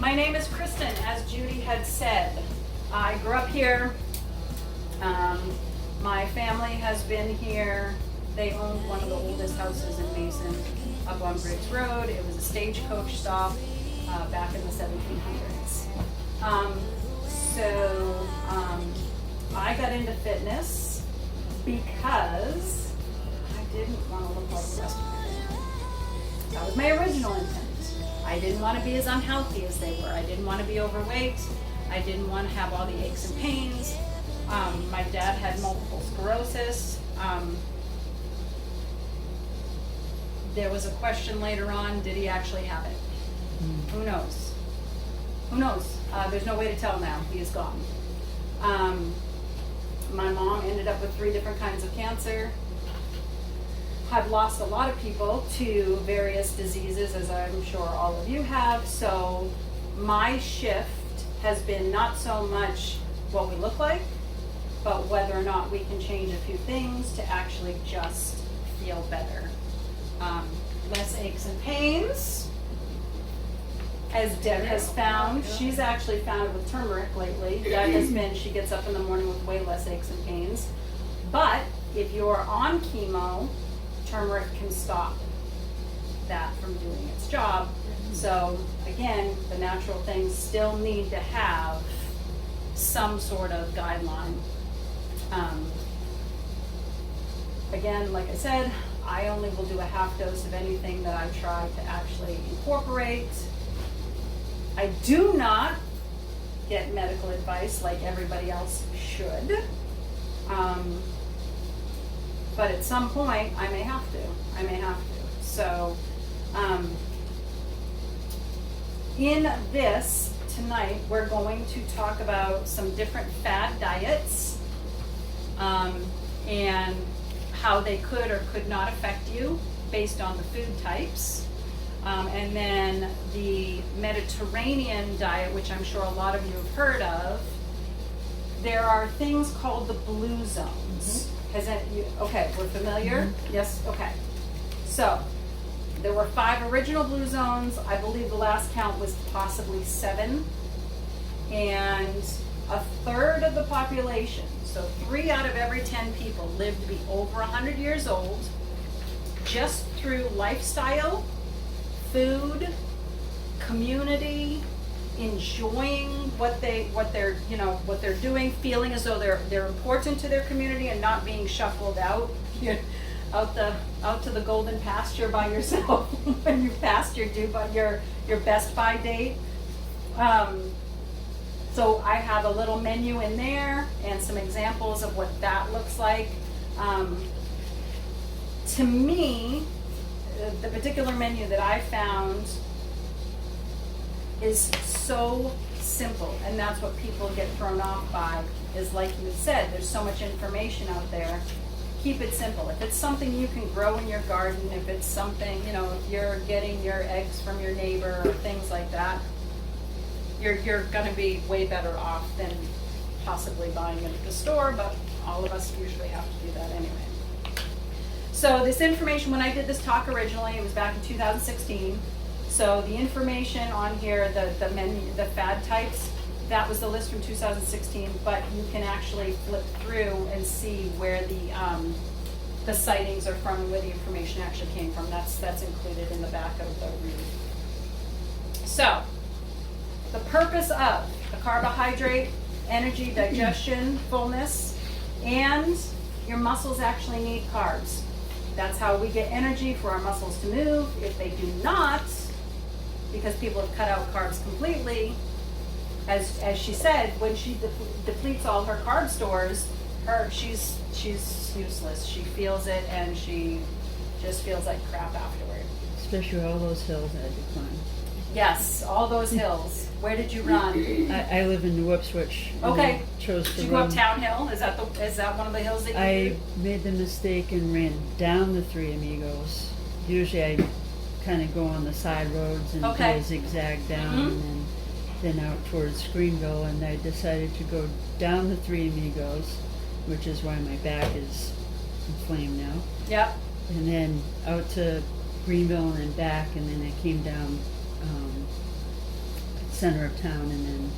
My name is Kristen, as Judy had said. I grew up here. My family has been here. They owned one of the oldest houses in Mason up on Briggs Road. It was a stagecoach stop back in the 1700s. I got into fitness because I didn't want to look like the rest of my family. That was my original intent. I didn't want to be as unhealthy as they were. I didn't want to be overweight. I didn't want to have all the aches and pains. My dad had multiple sclerosis. There was a question later on, did he actually have it? Who knows? Who knows? There's no way to tell now. He is gone. My mom ended up with 3 different kinds of cancer. I've lost a lot of people to various diseases, as I'm sure all of you have. So my shift has been not so much what we look like, but whether or not we can change a few things to actually just feel better. Less aches and pains. As Deb has found, she's actually found it with turmeric lately. That has been, she gets up in the morning with way less aches and pains. But if you're on chemo, turmeric can stop that from doing its job. So again, the natural things still need to have some sort of guideline. Again, like I said, I only will do a half dose of anything that I try to actually incorporate. I do not get medical advice like everybody else should. But at some point, I may have to. So, in this tonight, we're going to talk about some different FAD diets and how they could or could not affect you based on the food types. And then the Mediterranean diet, which I'm sure a lot of you have heard of. There are things called the blue zones. Okay, we're familiar? Yes, okay. So, there were 5 original blue zones. I believe the last count was possibly 7. And a third of the population, so 3 out of every 10 people lived to be over 100 years old just through lifestyle, food, community, enjoying what they're doing, feeling as though they're important to their community and not being shuffled out to the golden pasture by yourself when you passed your Best Buy date. So I have a little menu in there and some examples of what that looks like. To me, the particular menu that I found is so simple, and that's what people get thrown off by, is like you said, there's so much information out there. Keep it simple. If it's something you can grow in your garden, if it's something, if you're getting your eggs from your neighbor or things like that, you're gonna be way better off than possibly buying it at the store, but all of us usually have to do that anyway. So this information, when I did this talk originally, it was back in 2016. So the information on here, the menu, the FAD types, that was the list from 2016, but you can actually flip through and see where the sightings are from and where the information actually came from. That's included in the back of the read. So, the purpose of the carbohydrate, energy, digestion, fullness, and your muscles actually need carbs. That's how we get energy for our muscles to move. If they do not, because people have cut out carbs completely, as she said, when she depletes all her carb stores, she's useless. She feels it, and she just feels like crap afterward. Especially all those hills I had to climb. Yes, all those hills. Where did you run? I live in New Ipswich. Okay. Chose to Did you go run. up Town Hill? Is that one of the hills that you I did? made the mistake and ran down the Three Amigos. Usually I kind of go on the side roads and do a zigzag down and then out towards Greenville, and I decided to go down the Three Amigos, which is why my back is inflamed now. Yep. And then out to Greenville and then back, and then I came down center of town, and then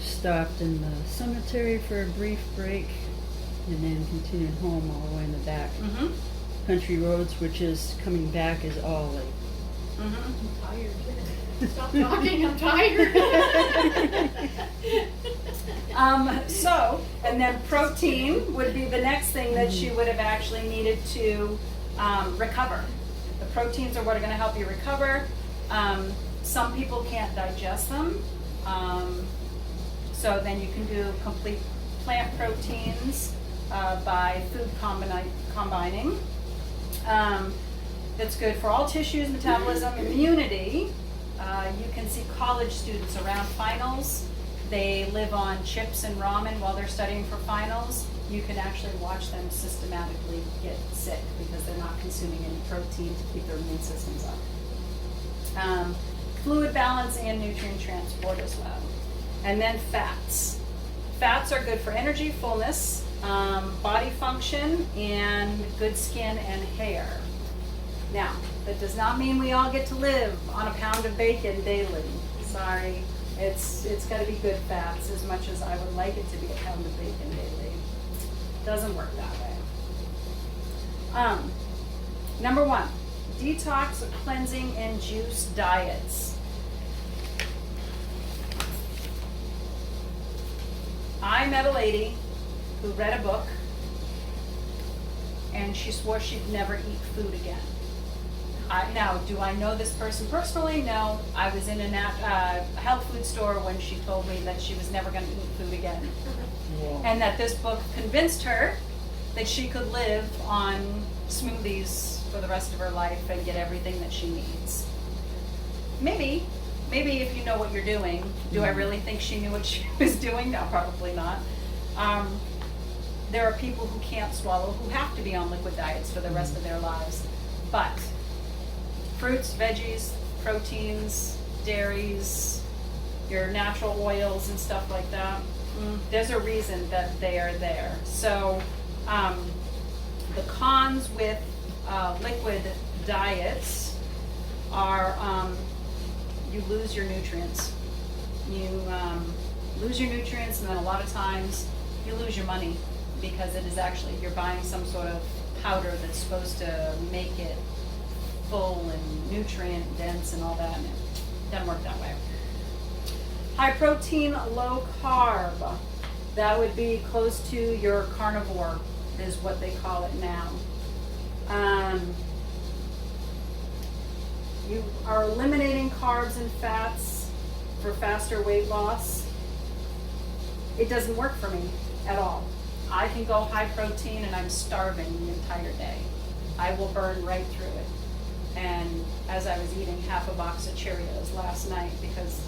stopped in the cemetery for a brief break, and then continued home all the way in the back. Mm-hmm. Country roads, which is coming back, is all like. Mm-hmm. I'm tired. Stop talking, I'm tired. And then protein would be the next thing that she would have actually needed to recover. The proteins are what are going to help you recover. Some people can't digest them, so then you can do complete plant proteins by food combining. It's good for all tissues, metabolism, immunity. You can see college students around finals. They live on chips and ramen while they're studying for finals. You can actually watch them systematically get sick because they're not consuming any protein to keep their immune systems up. Fluid balance and nutrient transport as well. And then fats. Fats are good for energy, fullness, body function, and good skin and hair. Now, that does not mean we all get to live on a pound of bacon daily. Sorry. It's got to be good fats as much as I would like it to be a pound of bacon daily. Doesn't work that way. Number 1, detox, cleansing, and juice diets. I met a lady who read a book and she swore she'd never eat food again. Now, do I know this person personally? No. I was in a health food store when she told me that she was never going to eat food again. Whoa. And that this book convinced her that she could live on smoothies for the rest of her life and get everything that she needs. Maybe if you know what you're doing. Do I really think she knew what she was doing? No, probably not. There are people who can't swallow, who have to be on liquid diets for the rest of their lives. But fruits, veggies, proteins, dairies, your natural oils and stuff like that, there's a reason that they are there. So the cons with liquid diets are you lose your nutrients. You lose your nutrients, and then a lot of times you lose your money because it is actually, you're buying some sort of powder that's supposed to make it full and nutrient dense and all that, and it doesn't work that way. High protein, low carb. That would be close to your carnivore, is what they call it now. You are eliminating carbs and fats for faster weight loss. It doesn't work for me at all. I can go high protein and I'm starving the entire day. I will burn right through it. And as I was eating half a box of Cheerios last night because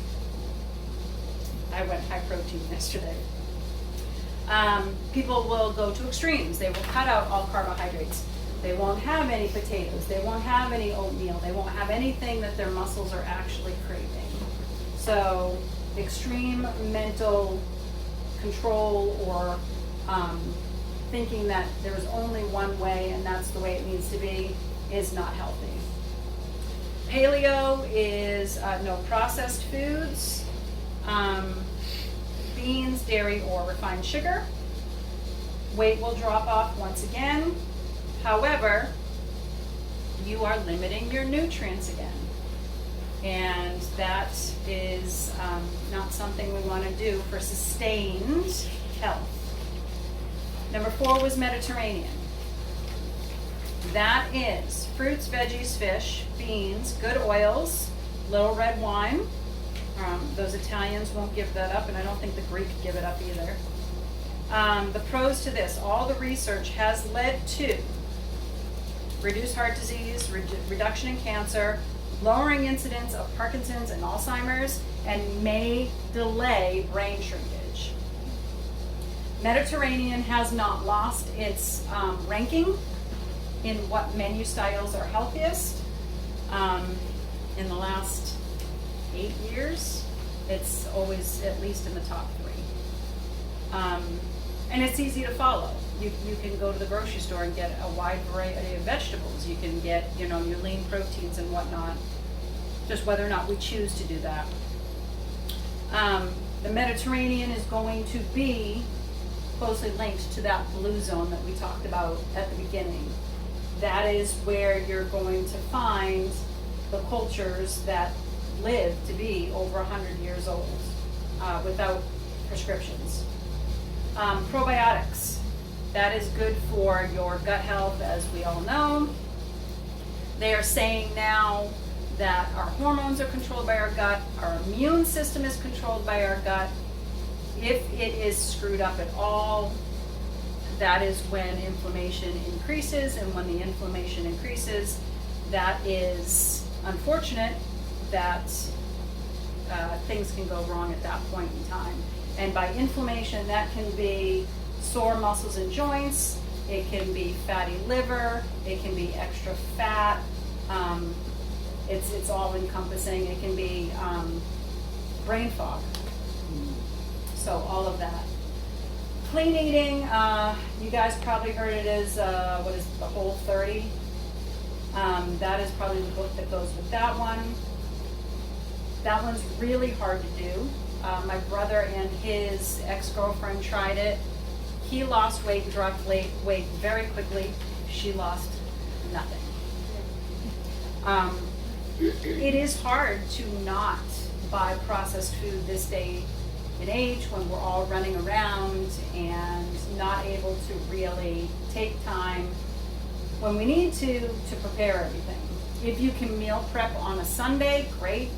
I went high protein yesterday. People will go to extremes. They will cut out all carbohydrates. They won't have any potatoes. They won't have any oatmeal. They won't have anything that their muscles are actually craving. So extreme mental control or thinking that there's only one way and that's the way it needs to be is not healthy. Paleo is no processed foods, beans, dairy, or refined sugar. Weight will drop off once again. However, you are limiting your nutrients again. And that is not something we want to do for sustained health. Number 4 was Mediterranean. That is fruits, veggies, fish, beans, good oils, little red wine. Those Italians won't give that up, and I don't think the Greek give it up either. The pros to this, all the research has led to reduced heart disease, reduction in cancer, lowering incidence of Parkinson's and Alzheimer's, and may delay brain shrinkage. Mediterranean has not lost its ranking in what menu styles are healthiest. In the last 8 years, it's always at least in the top 3. And it's easy to follow. You can go to the grocery store and get a wide variety of vegetables. You can get, your lean proteins and whatnot. Just whether or not we choose to do that. The Mediterranean is going to be closely linked to that blue zone that we talked about at the beginning. That is where you're going to find the cultures that live to be over 100 years old without prescriptions. Probiotics, that is good for your gut health, as we all know. They are saying now that our hormones are controlled by our gut, our immune system is controlled by our gut. If it is screwed up at all, that is when inflammation increases, and when the inflammation increases, that is unfortunate that things can go wrong at that point in time. And by inflammation, that can be sore muscles and joints, it can be fatty liver, it can be extra fat, it's all encompassing. It can be brain fog. So all of that. Clean eating, you guys probably heard it as, what is it, the Whole30? That is probably the book that goes with that one. That one's really hard to do. My brother and his ex-girlfriend tried it. He lost weight and dropped weight very quickly. She lost nothing. It is hard to not buy processed food this day and age when we're all running around and not able to really take time when we need to prepare everything. If you can meal prep on a Sunday, great.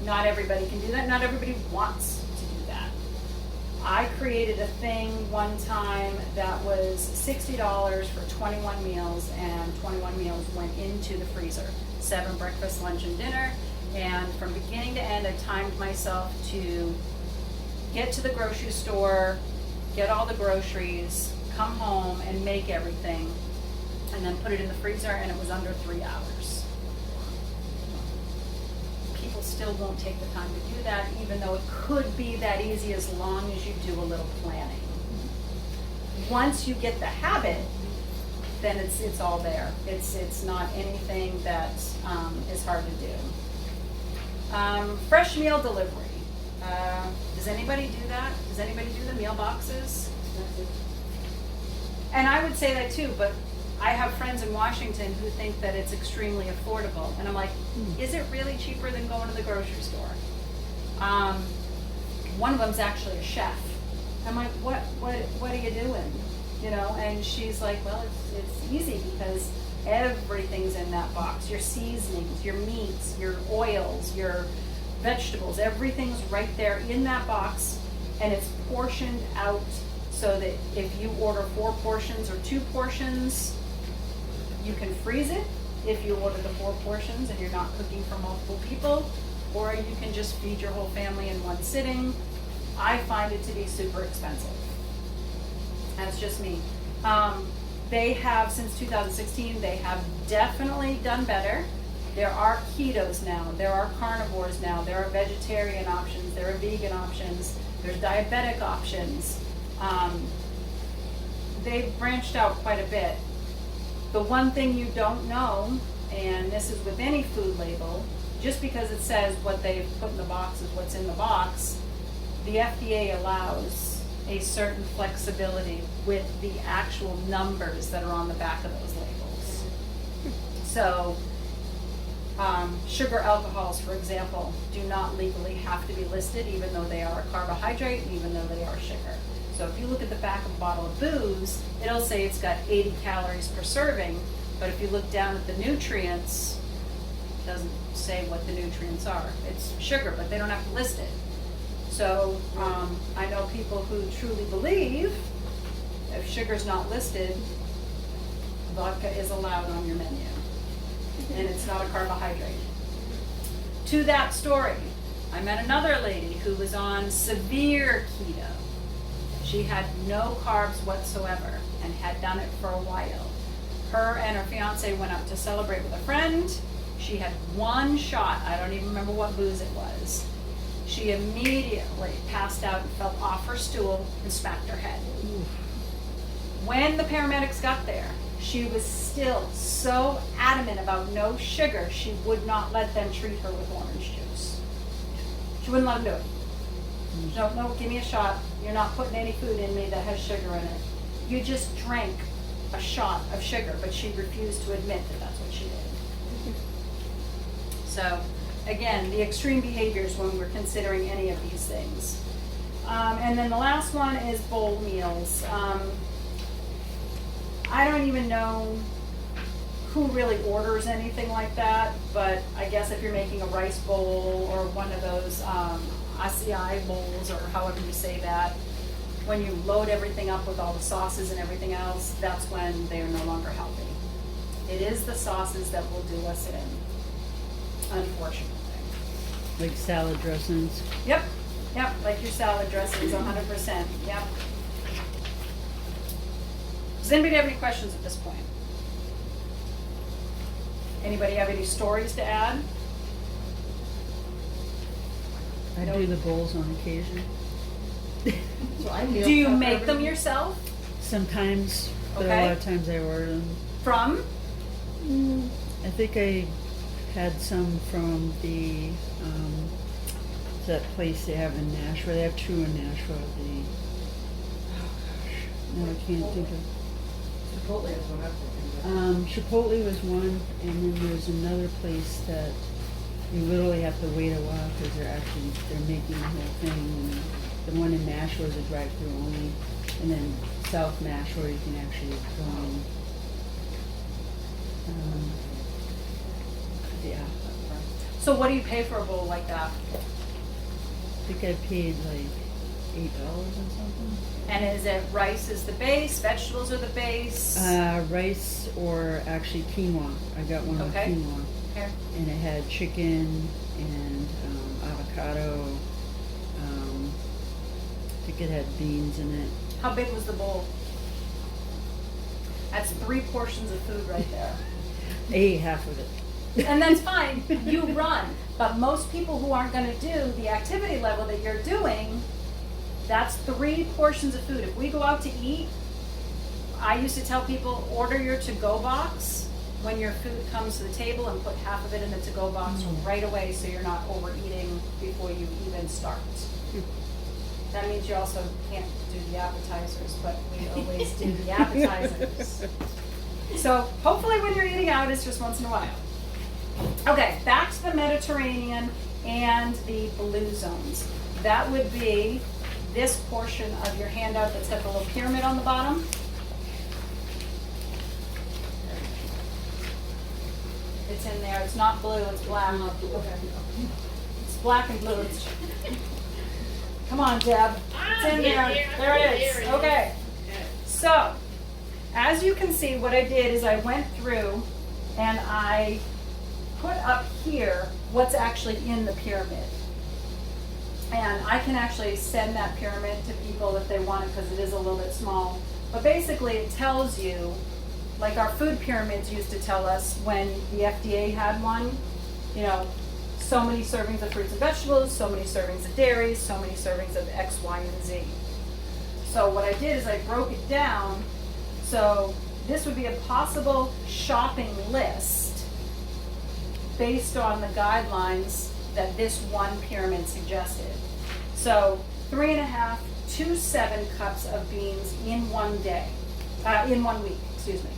Not everybody can do that. Not everybody wants to do that. I created a thing one time that was $60 for 21 meals, and 21 meals went into the freezer. 7 breakfast, lunch, and dinner. And from beginning to end, I timed myself to get to the grocery store, get all the groceries, come home and make everything, and then put it in the freezer, and it was under 3 hours. People still won't take the time to do that, even though it could be that easy as long as you do a little planning. Once you get the habit, then it's all there. It's not anything that is hard to do. Fresh meal delivery. Does anybody do that? Does anybody do the meal boxes? And I would say that too, but I have friends in Washington who think that it's extremely affordable. And I'm like, is it really cheaper than going to the grocery store? One of them's actually a chef. I'm like, what are you doing? You know, and she's like, well, it's easy because everything's in that box. Your seasonings, your meats, your oils, your vegetables, everything's right there in that box, and it's portioned out so that if you order 4 portions or 2 portions, you can freeze it if you order the 4 portions and you're not cooking for multiple people, or you can just feed your whole family in one sitting. I find it to be super expensive. That's just me. They have, since 2016, they have definitely done better. There are ketos now, there are carnivores now, there are vegetarian options, there are vegan options, there's diabetic options. They've branched out quite a bit. The one thing you don't know, and this is with any food label, just because it says what they've put in the box is what's in the box, the FDA allows a certain flexibility with the actual numbers that are on the back of those labels. So, sugar alcohols, for example, do not legally have to be listed, even though they are a carbohydrate, even though they are sugar. So if you look at the back of a bottle of booze, it'll say it's got 80 calories per serving, but if you look down at the nutrients, it doesn't say what the nutrients are. It's sugar, but they don't have to list it. So I know people who truly believe if sugar's not listed, vodka is allowed on your menu, and it's not a carbohydrate. To that story, I met another lady who was on severe keto. She had no carbs whatsoever and had done it for a while. Her and her fiance went out to celebrate with a friend. She had 1 shot. I don't even remember what booze it was. She immediately passed out and fell off her stool and smacked her head. When the paramedics got there, she was still so adamant about no sugar, she would not let them treat her with orange juice. She wouldn't let them do it. No, give me a shot. You're not putting any food in me that has sugar in it. You just drank a shot of sugar, but she refused to admit that that's what she did. So, again, the extreme behaviors when we're considering any of these things. And then the last one is bowl meals. I don't even know who really orders anything like that, but I guess if you're making a rice bowl or one of those acai bowls, or however you say that, when you load everything up with all the sauces and everything else, that's when they are no longer healthy. It is the sauces that will do us in, unfortunately. Like salad dressings. Yep, like your salad dressings, 100%, yep. Does anybody have any questions at this point? Anybody have any stories to add? I Nope. do the bowls on occasion. So I meal Do you prep make them everything. yourself? Sometimes, but Okay. a lot of times I order them. From? I think I had some from the, that place they have in Nashville. They have two in Nashville. No, I can't think of. Chipotle is what I'm thinking. Chipotle was one, and then there's another place that you literally have to wait a while because they're making the whole thing. And the one in Nashville is a drive-through only, and then South Nashville you can actually go in. Yeah, So what do you pay for a bowl like that? I think I paid like $8 or something. And is it rice is the base, vegetables are the base? Rice or actually quinoa. I got one with Okay. quinoa. Okay. And it had chicken and avocado. I think it had beans in it. How big was the bowl? That's 3 portions of food right there. I ate half of it. And that's fine, you run. But most people who aren't gonna do the activity level that you're doing, that's 3 portions of food. If we go out to eat, I used to tell people, order your to-go box when your food comes to the table and put half of it in the to-go box right away so you're not overeating before you even start. That means you also can't do the appetizers, but we always do the appetizers. So hopefully when you're eating out, it's just once in a while. Okay, back to the Mediterranean and the blue zones. That would be this portion of your handout that's got the little pyramid on the bottom. It's in there. It's not blue, it's black. It's black and blue. Come on, Deb. It's in there. There it is. Okay. So, as you can see, what I did is I went through and I put up here what's actually in the pyramid. And I can actually send that pyramid to people if they want it because it is a little bit small. But basically it tells you, like our food pyramids used to tell us when the FDA had one, you know, so many servings of fruits and vegetables, so many servings of dairies, so many servings of X, Y, and Z. So what I did is I broke it down. So this would be a possible shopping list based on the guidelines that this one pyramid suggested. So 3.5 to 7 cups of beans in one day, in 1 week, excuse me.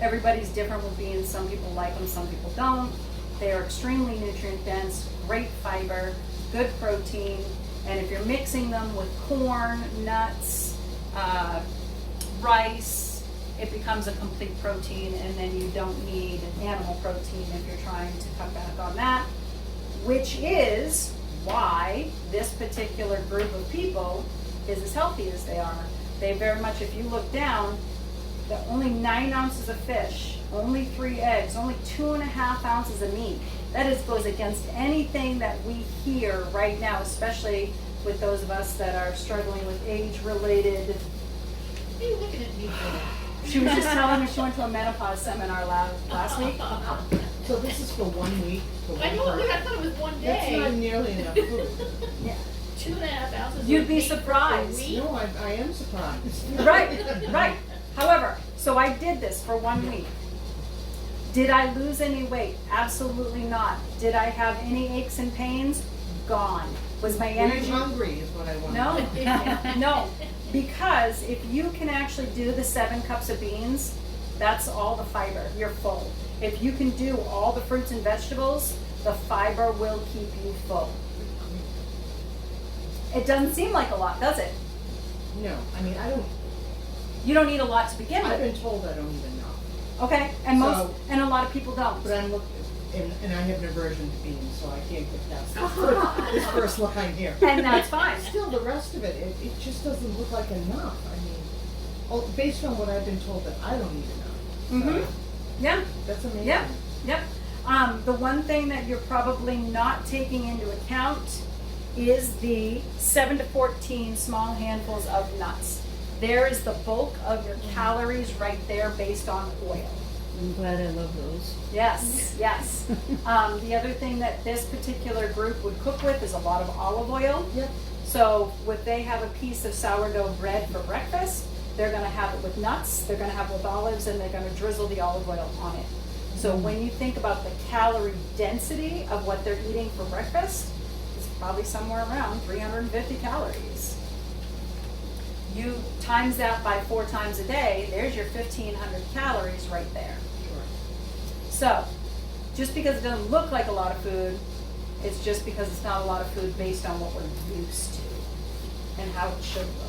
Everybody's different with beans. Some people like them, some people don't. They are extremely nutrient dense, great fiber, good protein, and if you're mixing them with corn, nuts, rice, it becomes a complete protein, and then you don't need animal protein if you're trying to cut back on that, which is why this particular group of people is as healthy as they are. They very much, if you look down, only 9 ounces of fish, only 3 eggs, only 2.5 ounces of meat. That goes against anything that we hear right now, especially with those of us that are struggling with age-related. Why are you looking at me for that? She was just telling me she went to a menopause seminar last week. So this is for 1 week? For I one know, person? I thought it was one That's not day. nearly enough food. Yeah. 2.5 ounces. You'd of be meat surprised. per week? No, I am surprised. Right. However, so I did this for 1 week. Did I lose any weight? Absolutely not. Did I have any aches and pains? gone. Was my Were you energy hungry is what I want No, to know. no, because if you can actually do the 7 cups of beans, that's all the fiber, you're full. If you can do all the fruits and vegetables, the fiber will keep you full. It doesn't seem like a lot, does it? No, I mean, I don't, You don't eat a lot to begin I've with, been told I don't even know. okay? And So- and a lot of people don't. But I'm looking, and I have an aversion to beans, so I can't get past this first line here. And that's fine. Still, the rest of it, it just doesn't look like enough. I mean, based on what I've been told that I don't eat enough. Mhm. So, Yeah, that's amazing. yeah, yep. The one thing that you're probably not taking into account is the 7 to 14 small handfuls of nuts. There is the bulk of your calories right there based on oil. I'm glad I love those. Yes, yes. The other thing that this particular group would cook with is a lot of olive oil. Yep. So would they have a piece of sourdough bread for breakfast? They're gonna have it with nuts, they're gonna have it with olives, and they're gonna drizzle the olive oil on it. So when you think about the calorie density of what they're eating for breakfast, it's probably somewhere around 350 calories. You times that by 4 times a day, there's your 1,500 calories right there. Sure. So, just because it doesn't look like a lot of food, it's just because it's not a lot of food based on what we're used to and how it should look.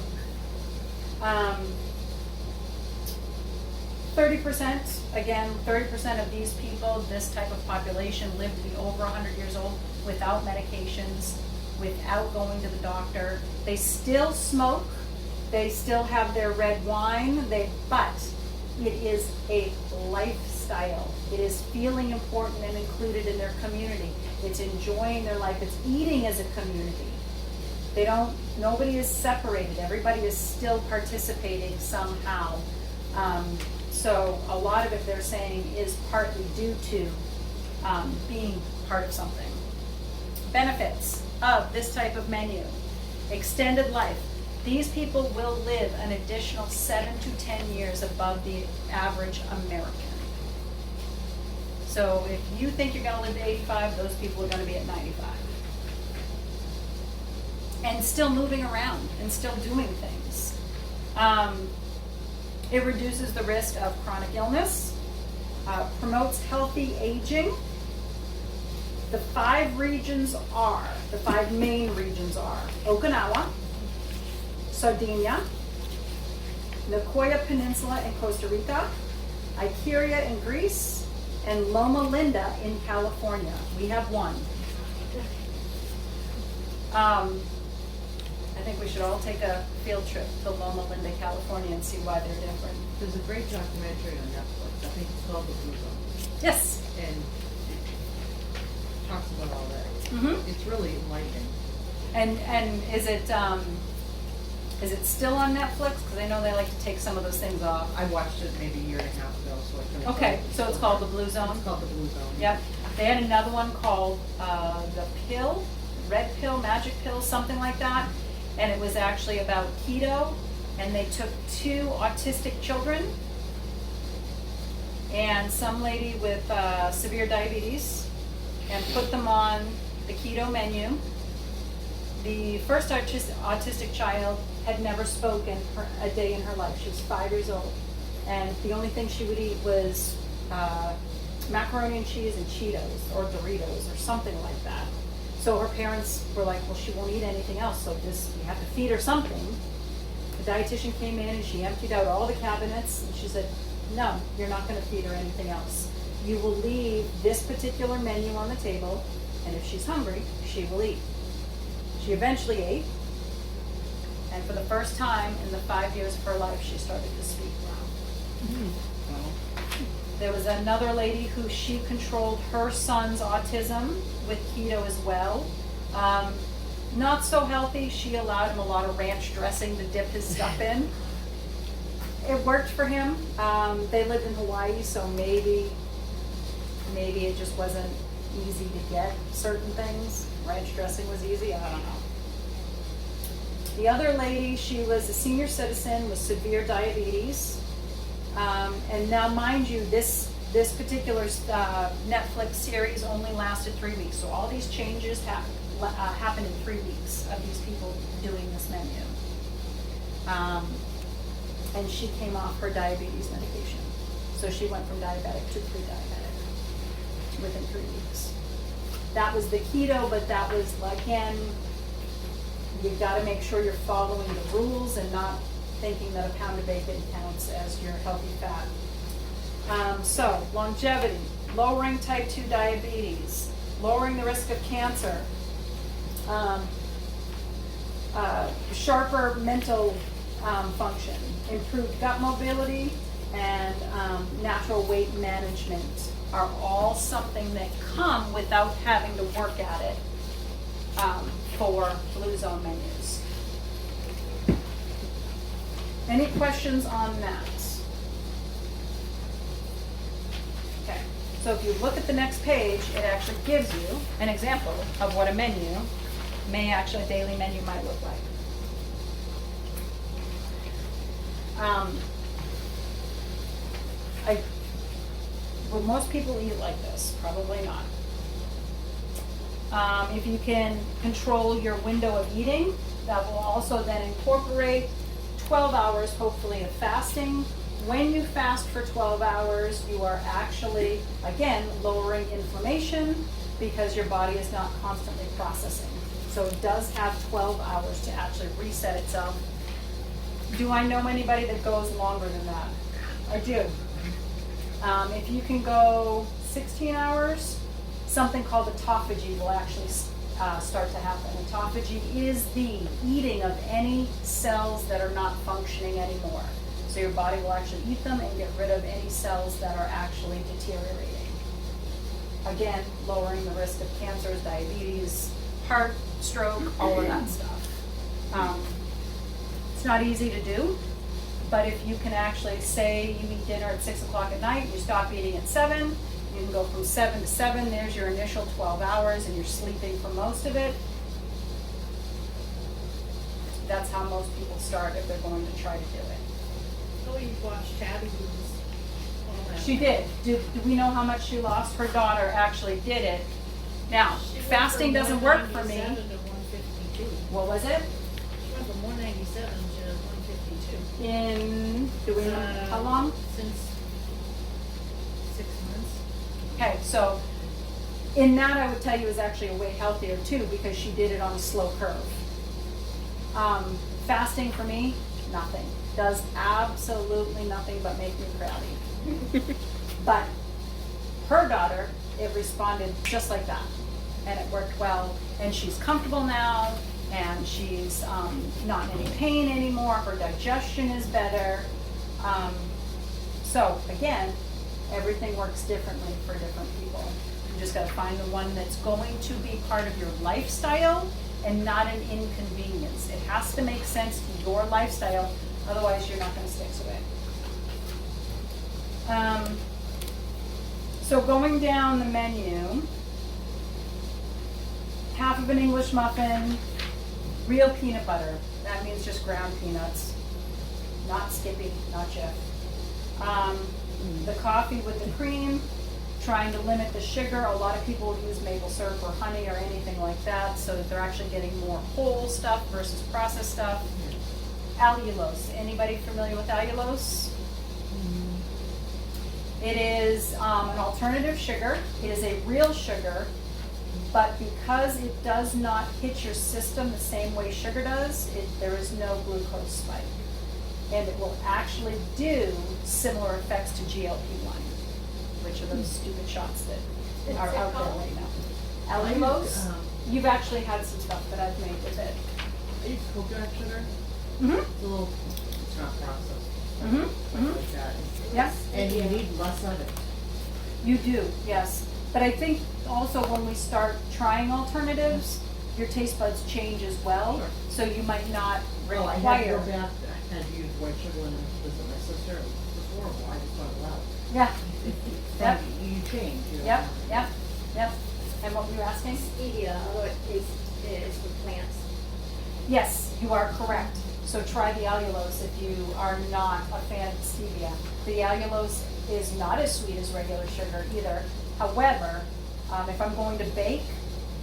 30%, again, 30% of these people, this type of population, live to be over 100 years old without medications, without going to the doctor. They still smoke, they still have their red wine, but it is a lifestyle. It is feeling important and included in their community. It's enjoying their life. It's eating as a community. Nobody is separated. Everybody is still participating somehow. So a lot of it, they're saying, is partly due to being part of something. Benefits of this type of menu. Extended life. These people will live an additional 7 to 10 years above the average American. So if you think you're gonna live to 85, those people are gonna be at 95. And still moving around and still doing things. It reduces the risk of chronic illness, promotes healthy aging. The 5 main regions are Okinawa, Sardinia, Nicoya Peninsula in Costa Rica, Icaria in Greece, and Loma Linda in California. We have one. I think we should all take a field trip to Loma Linda, California and see why they're different. There's a great documentary on Netflix. I think it's called The Blue Zone. Yes. And it talks about all that. Mm-hmm. It's really enlightening. And is it still on Netflix? Because I know they like to take some of those things off. I watched it maybe a year and a half ago, so I couldn't. Okay, tell you. so it's called The Blue Zone? It's called The Blue Zone. Yep. They had another one called The Pill, Red Pill, Magic Pill, something like that. And it was actually about keto. And they took 2 autistic children and some lady with severe diabetes and put them on the keto menu. The first autistic child had never spoken a day in her life. She was 5 years old. And the only thing she would eat was macaroni and cheese and Cheetos or Doritos or something like that. So her parents were like, well, she won't eat anything else, so you have to feed her something. The dietitian came in and she emptied out all the cabinets and she said, no, you're not gonna feed her anything else. You will leave this particular menu on the table, and if she's hungry, she will eat. She eventually ate, and for the first time in the 5 years of her life, she started to speak well. There was another lady who she controlled her son's autism with keto as well. Not so healthy. She allowed him a lot of ranch dressing to dip his stuff in. It worked for him. They lived in Hawaii, so maybe it just wasn't easy to get certain things. Ranch dressing was easy, I don't know. The other lady, she was a senior citizen with severe diabetes. And now, mind you, this particular Netflix series only lasted 3 weeks, so all these changes happened in 3 weeks of these people doing this menu. And she came off her diabetes medication. So she went from diabetic to pre-diabetic within 3 weeks. That was the keto, but that was, again, you've got to make sure you're following the rules and not thinking that a pound of bacon counts as your healthy fat. So, longevity, lowering type 2 diabetes, lowering the risk of cancer, sharper mental function, improved gut mobility, and natural weight management are all something that come without having to work at it for Blue Zone menus. Any questions on that? Okay, so if you look at the next page, it actually gives you an example of what a a daily menu might look like. Will most people eat like this? Probably not. If you can control your window of eating, that will also then incorporate 12 hours, hopefully, of fasting. When you fast for 12 hours, you are actually, again, lowering inflammation because your body is not constantly processing. So it does have 12 hours to actually reset itself. Do I know anybody that goes longer than that? I do. If you can go 16 hours, something called autophagy will actually start to happen. Autophagy is the eating of any cells that are not functioning anymore. So your body will actually eat them and get rid of any cells that are actually deteriorating. Again, lowering the risk of cancers, diabetes, heart, stroke, all of that stuff. It's not easy to do, but if you can actually say you eat dinner at 6 o'clock at night, you stop eating at 7, you can go from 7 to 7, there's your initial 12 hours and you're sleeping for most of it. That's how most people start if they're going to try to do it. Oh, you've watched Tabby lose all that. She did. Do we know how much she lost? Her daughter actually did it. Now, She went fasting from doesn't work for 197 me. to 152. What was it? She went from 197 to 152. Do we know how long? Since 6 months. Okay, so in that I would tell you is actually a way healthier too because she did it on a slow curve. Fasting for me, nothing. Does absolutely nothing but make me crabby. But her daughter, it responded just like that. And it worked well. And she's comfortable now. And she's not in any pain anymore. Her digestion is better. So again, everything works differently for different people. You just got to find the one that's going to be part of your lifestyle and not an inconvenience. It has to make sense to your lifestyle, otherwise you're not going to stick to it. So going down the menu, half of an English muffin, real peanut butter. That means just ground peanuts, not Skippy, not Jif. The coffee with the cream, trying to limit the sugar. A lot of people use maple syrup or honey or anything like that so that they're actually getting more whole stuff versus processed stuff. Allulose. Anybody familiar with allulose? It is an alternative sugar. It is a real sugar, but because it does not hit your system the same way sugar does, there is no glucose spike. And it will actually do similar effects to GLP-1, which are those stupid shots that are out there right now. Allulose, you've actually had some stuff that I've made with it. I use coconut sugar. Mm-hmm. It's a little, it's not processed. Mm-hmm. Like that. Yep. And you need less of it. You do, yes. But I think also when we start trying alternatives, your taste buds change as well. Sure. So you might not Oh, I had to require. go back, I had to use white sugar when I visit my sister. It was horrible. I just thought, wow. Yeah. Yep. You change, you know. Yep. And what were you asking? Stevia, although it is for plants. Yes, you are correct. So try the allulose if you are not a fan of stevia. The allulose is not as sweet as regular sugar either. However, if I'm going to bake,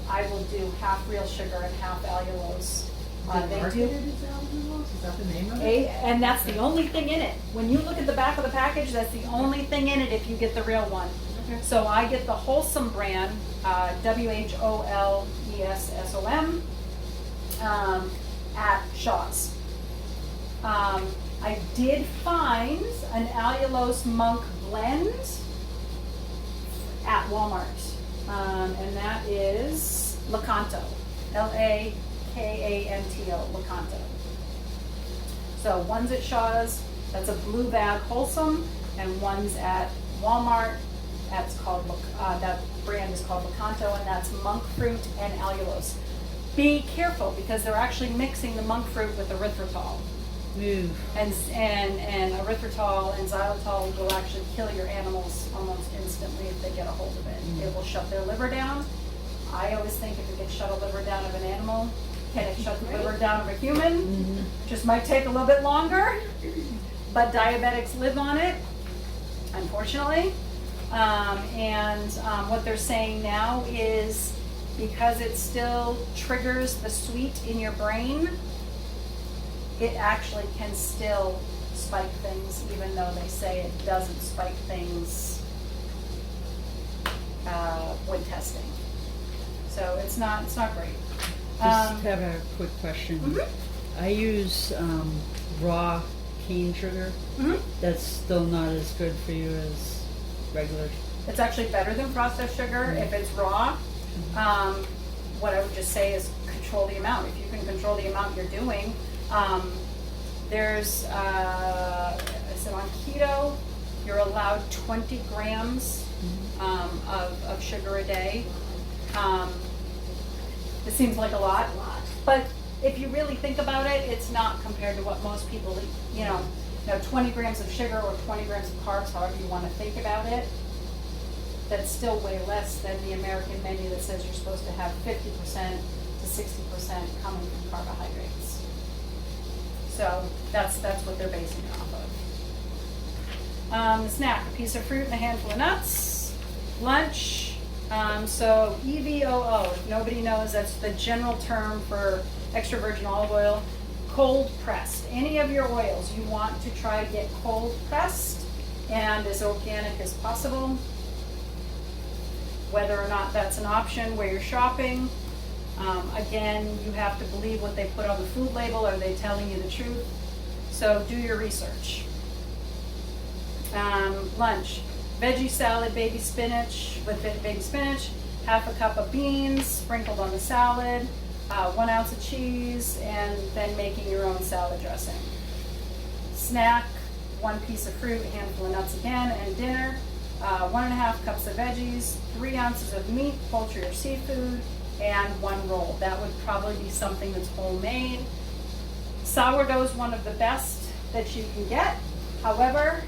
I will do half real sugar and half allulose. They Marketed do. as allulose? Is that the name of it? And that's the only thing in it. When you look at the back of the package, that's the only thing in it if you get the real one. Okay. So I get the Wholesome brand, WHOLESSOM, at Shaw's. I did find an allulose monk blend at Walmart, and that is Lakanto, Lakanto, Lakanto. So one's at Shaw's, that's a blue bag Wholesome, and one's at Walmart, that's called, that brand is called Lakanto, and that's monk fruit and allulose. Be careful, because they're actually mixing the monk fruit with erythritol. Ew. And erythritol and xylitol will actually kill your animals almost instantly if they get a hold of it. It will shut their liver down. I always think if it can shut a liver down of an animal, can it shut the liver down of a human? Just might take a little bit longer, but diabetics live on it, unfortunately. What they're saying now is because it still triggers the sweet in your brain, it actually can still spike things, even though they say it doesn't spike things when testing. So it's not great. Just have a quick question. Mhm. I use raw cane sugar. Mhm. That's still not as good for you as regular. It's actually better than processed sugar if it's raw. What I would just say is control the amount. If you can control the amount you're doing, there's, so on keto, you're allowed 20 grams of sugar a day. It seems like a lot, but if you really think about it, it's not compared to what most people eat. You know, 20 grams of sugar or 20 grams of carbs, however you want to think about it, that's still way less than the American menu that says you're supposed to have 50% to 60% coming from carbohydrates. So that's what they're basing it off of. Snack, a piece of fruit and a handful of nuts. Lunch, so EVOO, if nobody knows, that's the general term for extra virgin olive oil. Cold pressed. Any of your oils you want to try to get cold pressed and as organic as possible. Whether or not that's an option where you're shopping. Again, you have to believe what they put on the food label. Are they telling you the truth? So do your research. Lunch, veggie salad, baby spinach, half a cup of beans sprinkled on the salad, 1 ounce of cheese, and then making your own salad dressing. Snack, 1 piece of fruit, a handful of nuts again, and dinner, 1.5 cups of veggies, 3 ounces of meat, poultry or seafood, and 1 roll. That would probably be something that's homemade. Sourdough is one of the best that you can get. However,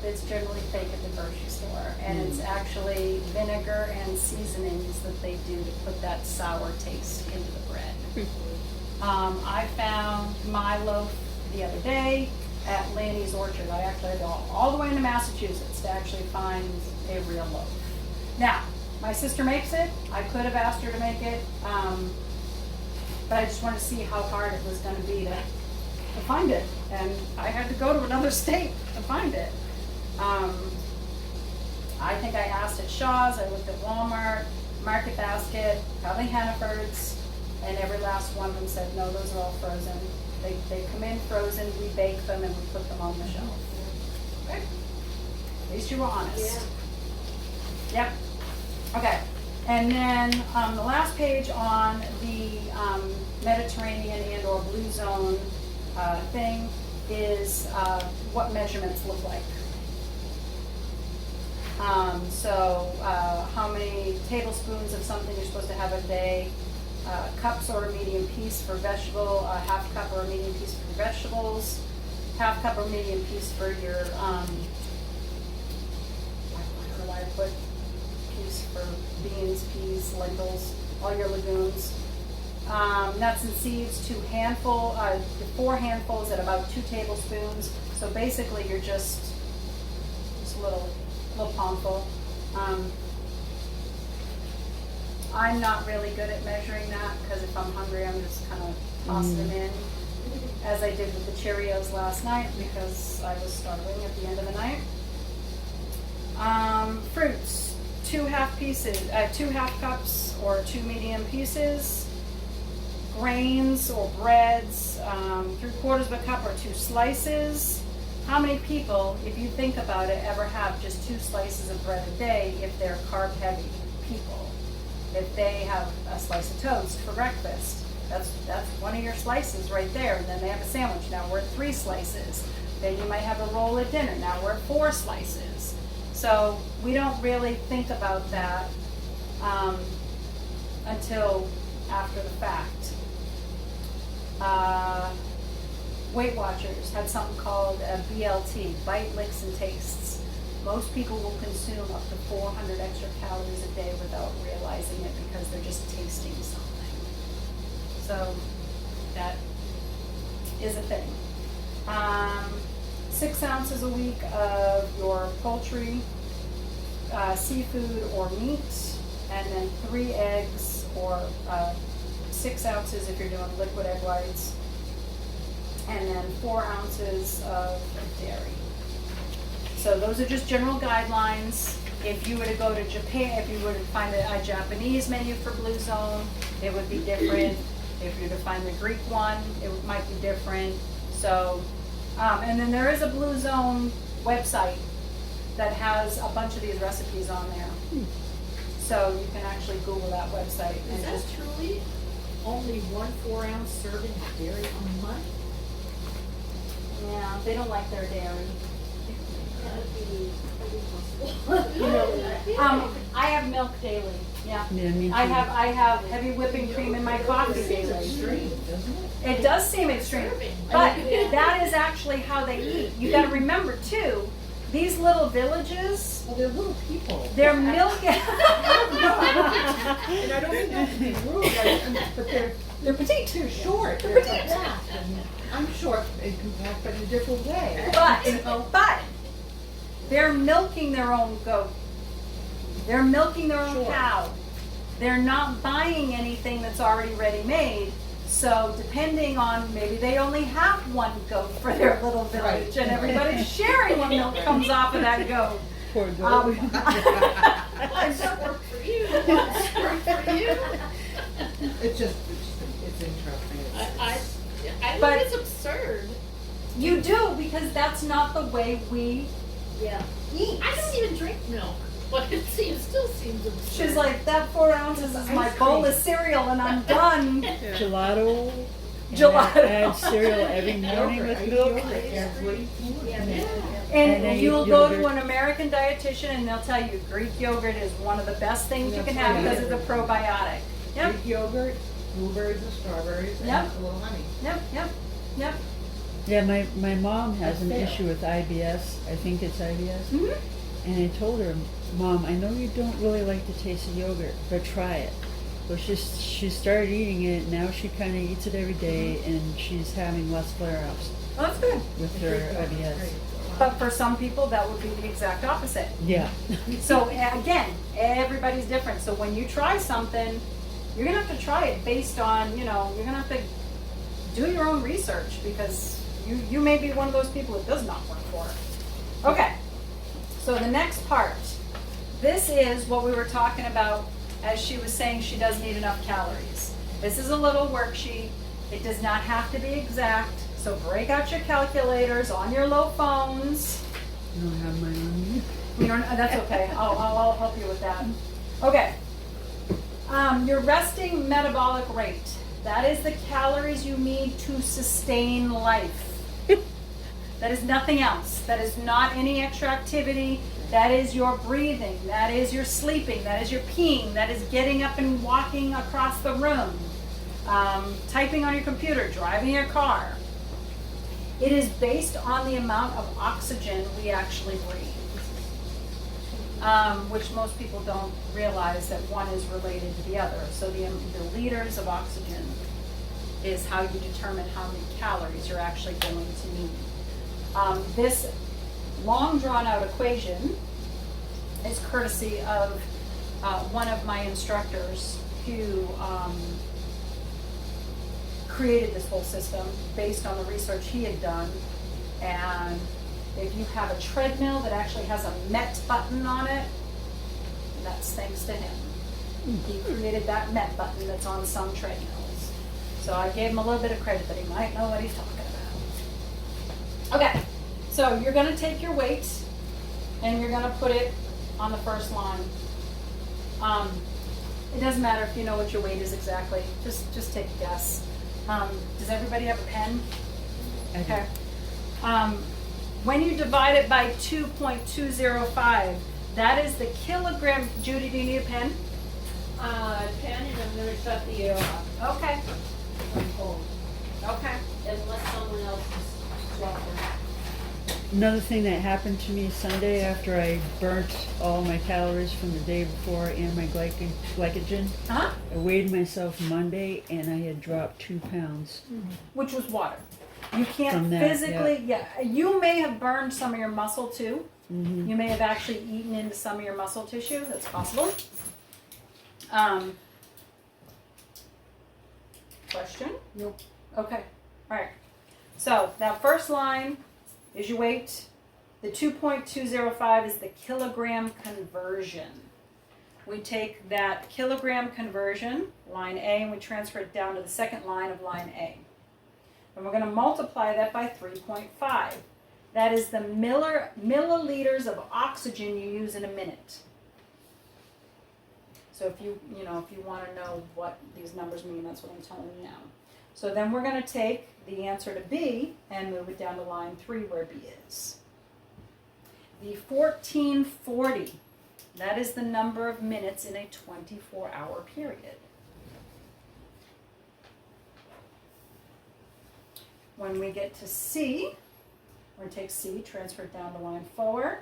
it's generally fake at the grocery store, and it's actually vinegar and seasonings that they do to put that sour taste into the bread. I found my loaf the other day at Lanny's Orchard. I actually had to go all the way into Massachusetts to actually find a real loaf. Now, my sister makes it. I could have asked her to make it, but I just wanted to see how hard it was going to be to find it, and I had to go to another state to find it. I think I asked at Shaw's, I looked at Walmart, Market Basket, probably Hannaford's, and every last one of them said, no, those are all frozen. They come in frozen, we bake them, and we put them on the shelf. Okay. At least you were honest. Yeah. Yep. Okay. And then the last page on the Mediterranean and or Blue Zone thing is what measurements look like. How many tablespoons of something you're supposed to have a day, cups or a medium piece for vegetable, half cup or a medium piece for vegetables, half cup or medium piece for your, I don't know why I put piece for beans, peas, lentils, all your legumes. Nuts and seeds, 4 handfuls at about 2 tablespoons. So basically you're just a little palmful. I'm not really good at measuring that, because if I'm hungry, I'm just kind of tossing them in, as I did with the Cheerios last night, because I was starving at the end of the night. Fruits, 2 half cups or 2 medium pieces. Grains or breads, 3/4 of a cup or 2 slices. How many people, if you think about it, ever have just 2 slices of bread a day if they're carb heavy people? If they have a slice of toast for breakfast, that's one of your slices right there, and then they have a sandwich. Now we're at 3 slices. Then you might have a roll at dinner. Now we're at 4 slices. So we don't really think about that until after the fact. Weight Watchers had something called a BLT, Bite, Licks, and Tastes. Most people will consume up to 400 extra calories a day without realizing it, because they're just tasting something. So that is a thing. 6 ounces a week of your poultry, seafood, or meat, and then 3 eggs, or 6 ounces if you're doing liquid egg whites, and then 4 ounces of dairy. So those are just general guidelines. If you were to go to Japan, if you were to find a Japanese menu for Blue Zone, it would be different. If you were to find the Greek one, it might be different. So, and then there is a Blue Zone website that has a bunch of these recipes on there. So you can actually Google that website and Is that just. truly only 1 4-ounce serving of dairy a month? Yeah, they don't like their dairy. That would be impossible. You know, I have milk daily. Yeah. Yeah, me too. I have heavy whipping cream in my coffee daily. Extreme, doesn't it? It does seem extreme, but that is actually how they eat. You got to remember too, these little villages, Well, they're little people. they're milking. And I don't mean that to be rude, but they're petite. too short. They're compact, and I'm short and compact, but in a different way. But they're milking their own goat. They're milking their own Sure. cow. They're not buying anything that's already ready-made. So depending on, maybe they only have 1 goat for their little village, Right. and everybody's sharing what milk comes off of that goat. Poor goat. What's that work for you? What's work for you? It's interesting. I But- think it's absurd. You do, because that's not the way we Yeah. eat. I don't even drink milk, but it still seems absurd. She's like, that 4 ounces is my bowl of cereal and I'm done. Gelato. Gelato. I had cereal every morning with milk. Every Yeah. And I you'll eat go to yogurt. an American dietitian and they'll tell you Greek yogurt is one of the best things you can have because it's a probiotic. Yep, Greek yogurt, blueberries and strawberries, and Yep. a little honey. yep. Yeah, my mom has an That's fair. issue with IBS. I think it's IBS. Mhm. And I told her, Mom, I know you don't really like the taste of yogurt, but try it. So she started eating it. Now she kind of eats it every day, and she's having less flare-ups Well, that's good. with her IBS. But for some people, that would be the exact opposite. Yeah. So again, everybody's different. So when you try something, you're gonna have to try it based on, you're gonna have to do your own research, because you may be one of those people it does not work for. Okay, so the next part. This is what we were talking about as she was saying she does need enough calories. This is a little worksheet. It does not have to be exact. So break out your calculators on your low phones. I don't have mine on me. We don't, that's okay. I'll help you with that. Okay. Your resting metabolic rate. That is the calories you need to sustain life. That is nothing else. That is not any extra activity. That is your breathing. That is your sleeping. That is your peeing. That is getting up and walking across the room. Typing on your computer, driving your car. It is based on the amount of oxygen we actually breathe, which most people don't realize that one is related to the other. So the liters of oxygen is how you determine how many calories you're actually going to need. This long drawn out equation is courtesy of one of my instructors who created this whole system based on the research he had done. And if you have a treadmill that actually has a MET button on it, that's thanks to him. He created that MET button that's on some treadmills. So I gave him a little bit of credit that he might know what he's talking about. Okay, so you're gonna take your weight and you're gonna put it on the first line. It doesn't matter if you know what your weight is exactly, just take a guess. Does everybody have a pen? I do. Okay. When you divide it by 2.205, that is the kilogram. Judy, do you need a pen? Pen, and I'm gonna shut the air off. Okay. I'm cold. Okay. Unless someone else is swapping. Another thing that happened to me Sunday after I burnt all my calories from the day before and my glycogen, Uh-huh. I weighed myself Monday and I had dropped 2 pounds. Which was water. You can't From that, physically, yeah. You may have burned some of your muscle too. Mm-hmm. You may have actually eaten into some of your muscle tissue. That's possible. Question? Nope. Okay. All right. So that first line is your weight. The 2.205 is the kilogram conversion. We take that kilogram conversion, line A, and we transfer it down to the second line of line A. And we're going to multiply that by 3.5. That is the milliliters of oxygen you use in a minute. So if you want to know what these numbers mean, that's what I'm telling you now. So then we're going to take the answer to B and move it down to line 3 where B is. The 1440, that is the number of minutes in a 24-hour period. When we get to C, we're going to take C, transfer it down to line 4.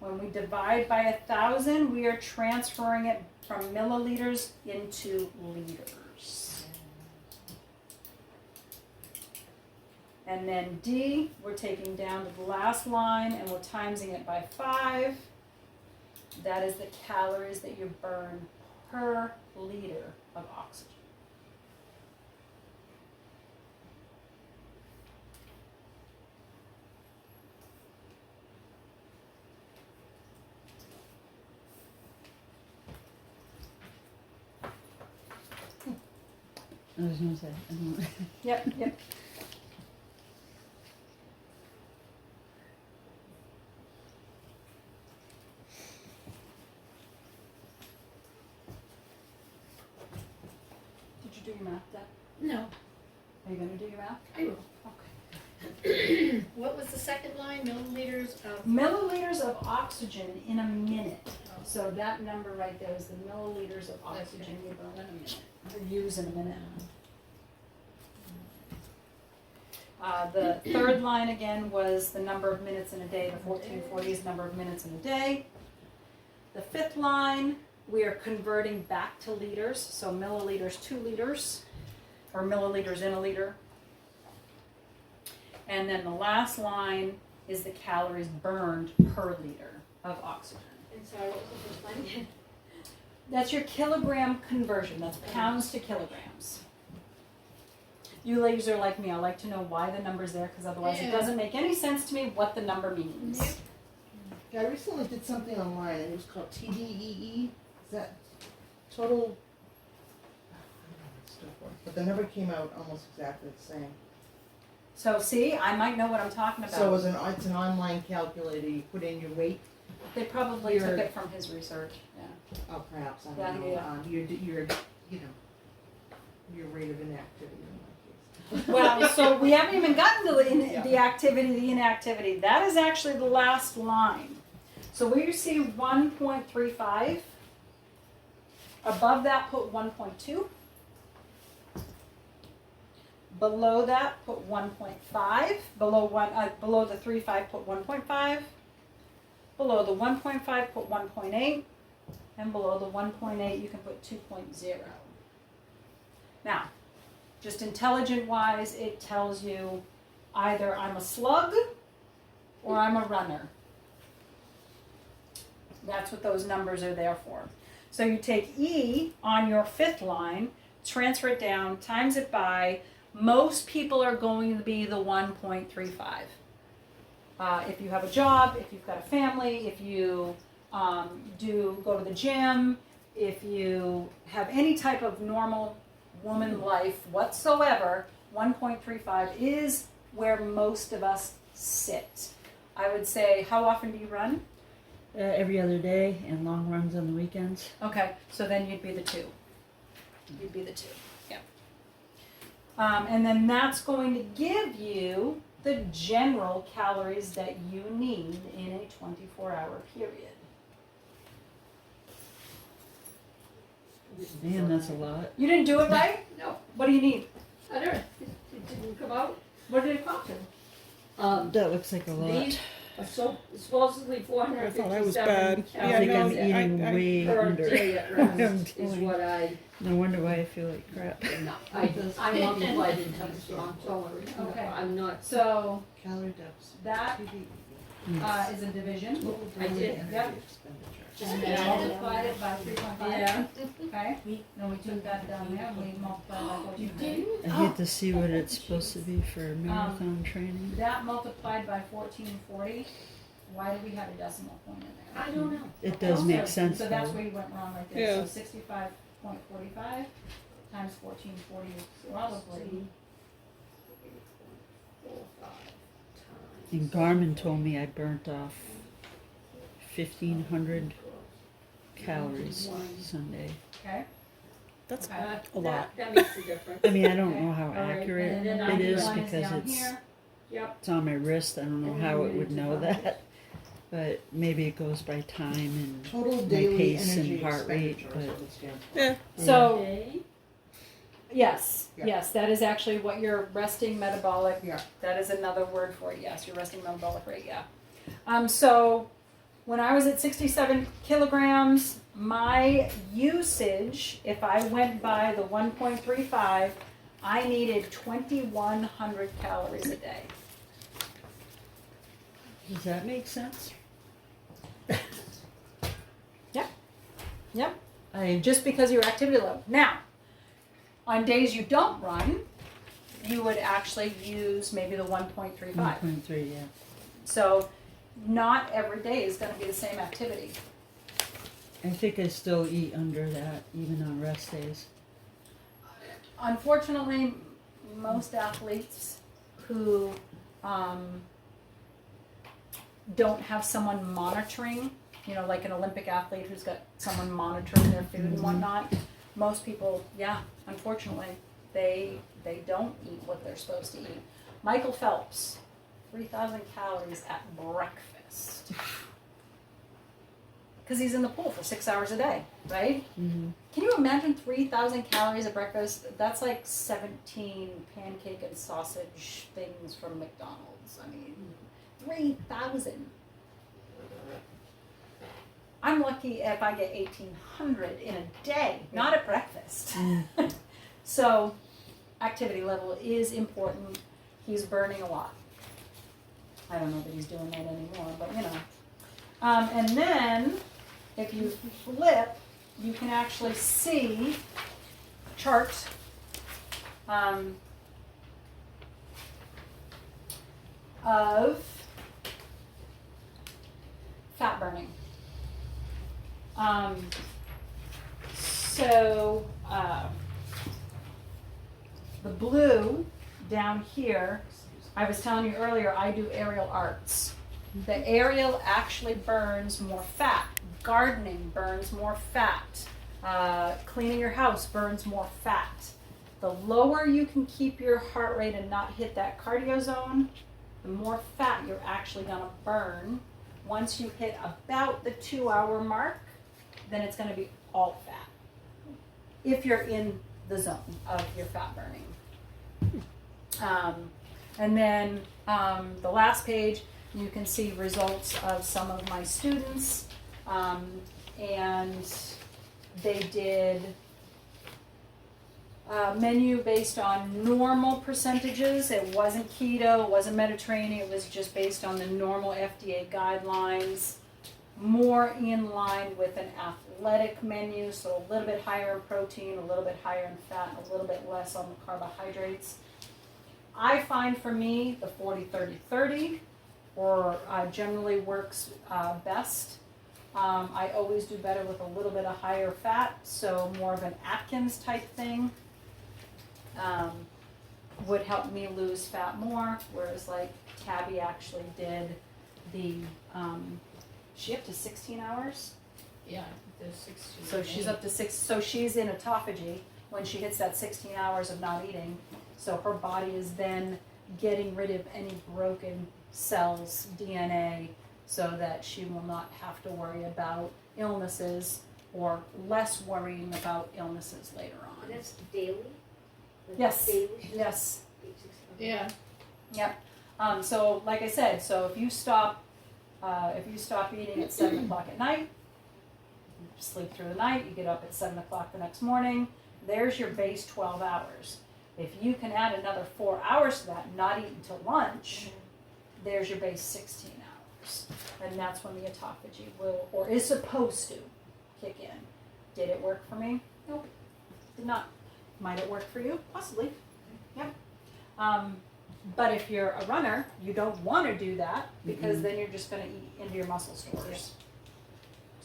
When we divide by 1,000, we are transferring it from milliliters into liters. And then D, we're taking down to the last line and we're timesing it by 5. That is the calories that you burn per liter of oxygen. I was going to say, I don't Yep. Did you do your math, Deb? No, Are you going to do your math? I will. Okay. What was the second line? Milliliters of. Milliliters of oxygen in a minute. So that number right there is the milliliters of oxygen you burn in a minute, or use in a minute. The third line again was the number of minutes in a day. The 1440 is the number of minutes in a day. The fifth line, we are converting back to liters. So milliliters to liters, or milliliters in a liter. And then the last line is the calories burned per liter of oxygen. And sorry, what was the first line again? That's your kilogram conversion. That's pounds to kilograms. You ladies are like me. I like to know why the number's there because otherwise it Yeah. doesn't make any sense to me what the number means. Yep. Yeah, I recently did something online and it was called TDEE. Is that total? I don't know what it stood for, but the number came out almost exactly the same. So see, I might know what I'm talking about. So it's an online calculator. You put in your weight. They probably Your- took it from his research. Yeah. Oh, perhaps I Yeah, don't know. yeah. Your rate of inactivity in my case. Well, so we haven't even gotten to Yeah. the activity, the inactivity. That is actually the last line. So where you see 1.35, above that put 1.2. Below that put 1.5. Below the 3.5 put 1.5. Below the 1.5 put 1.8. And below the 1.8 you can put 2.0. Now, just intelligent-wise, it tells you either I'm a slug or I'm a runner. That's what those numbers are there for. So you take E on your fifth line, transfer it down, times it by, most people are going to be the 1.35. If you have a job, if you've got a family, if you go to the gym, if you have any type of normal woman life whatsoever, 1.35 is where most of us sit. I would say, how often do you run? Every other day and long runs on the weekends. Okay, so then you'd be the 2. You'd be the 2, yeah. And then that's going to give you the general calories that you need in a 24-hour period. Man, that's a lot. You didn't do it right? No, What do you need? I don't, it didn't come out. What did it come to? That looks like a lot. These are supposedly I thought I was 457 bad. I Yeah, think no, I'm eating way per under. day at rest is doing. what I, No wonder why I feel like crap. no, I multiplied in times wrong, don't worry. Okay. I'm not, So Calorie deficit. that TDEE. is a division. Total I daily did. energy Yep. expenditure. And then multiplied it by 3.5. yeah. Okay. Then we took that down there and we multiplied by 14. You didn't? I hate to see what it's supposed to be for marathon training. That multiplied by 1440. Why did we have a decimal point in there? I don't know. It does make sense So that's though. where you went wrong right there. Yeah. So 65.45 times 1440 is probably. 4, 5 And times. Garmin told me I burnt off 1,500 calories Sunday. Okay. That's Okay. a lot. That makes a difference. I mean, I don't know how All right, accurate and then it is 91 because down it's here. Yep. it's on my wrist. I don't know And how then it would you know divide. that. But maybe it goes by time and Total my daily pace energy and heart rate. expenditure is But what it stands for. Yeah. So Okay. yes, Yeah. yes, that is actually what your resting metabolic. Yeah. That is another word for it. Yes, your resting metabolic rate. Yeah. So when I was at 67 kilograms, my usage, if I went by the 1.35, I needed 2,100 calories a day. does that make sense? Yep. Just because of your activity level. Now, on days you don't run, you would actually use maybe the 1.35. 1.3, yeah. So not every day is going to be the same activity. I think I still eat under that even on rest days. Unfortunately, most athletes who don't have someone monitoring, you know, like an Olympic athlete who's got someone monitoring their food and whatnot, most people, yeah, unfortunately, they don't eat what they're supposed to eat. Michael Phelps, 3,000 calories at breakfast. Because he's in the pool for 6 hours a day, right? Mm-hmm. Can you imagine 3,000 calories at breakfast? That's like 17 pancake and sausage things from McDonald's. I mean, 3,000. I'm lucky if I get 1,800 in a day, not at breakfast. So, activity level is important. He's burning a lot. I don't know that he's doing that anymore, but you know. And then, if you flip, you can actually see chart of fat burning. So the blue down here, I was telling you earlier, I do aerial arts. The aerial actually burns more fat. Gardening burns more fat. Cleaning your house burns more fat. The lower you can keep your heart rate and not hit that cardio zone, the more fat you're actually going to burn. Once you hit about the 2-hour mark, then it's going to be all fat. If you're in the zone of your fat burning. And then the last page, you can see results of some of my students. And they did a menu based on normal percentages. It wasn't keto, it wasn't Mediterranean, it was just based on the normal FDA guidelines. more in line with an athletic menu, so a little bit higher in protein, a little bit higher in fat, a little bit less on the carbohydrates. I find for me the 40-30-30 generally works best. I always do better with a little bit of higher fat, so more of an Atkins type thing would help me lose fat more, whereas like Tabby actually did the, she up to 16 hours? Yeah, there's 16. So she's up to so she's in autophagy when she hits that 16 hours of not eating. So her body is then getting rid of any broken cells, DNA, so that she will not have to worry about illnesses or less worrying about illnesses later on. And that's daily? Like Yes, daily? yes. Yeah. Yep. So like I said, so if you stop eating at 7 o'clock at night, you sleep through the night, you get up at 7 o'clock the next morning, there's your base 12 hours. If you can add another 4 hours to that, not eat until lunch, there's your base 16 hours. And that's when the autophagy will, or is supposed to, kick in. Did it work for me? Nope. Did not. Might it work for you? Possibly. Yep. But if you're a runner, you don't want to do that because then you're just going to eat into your muscle stores.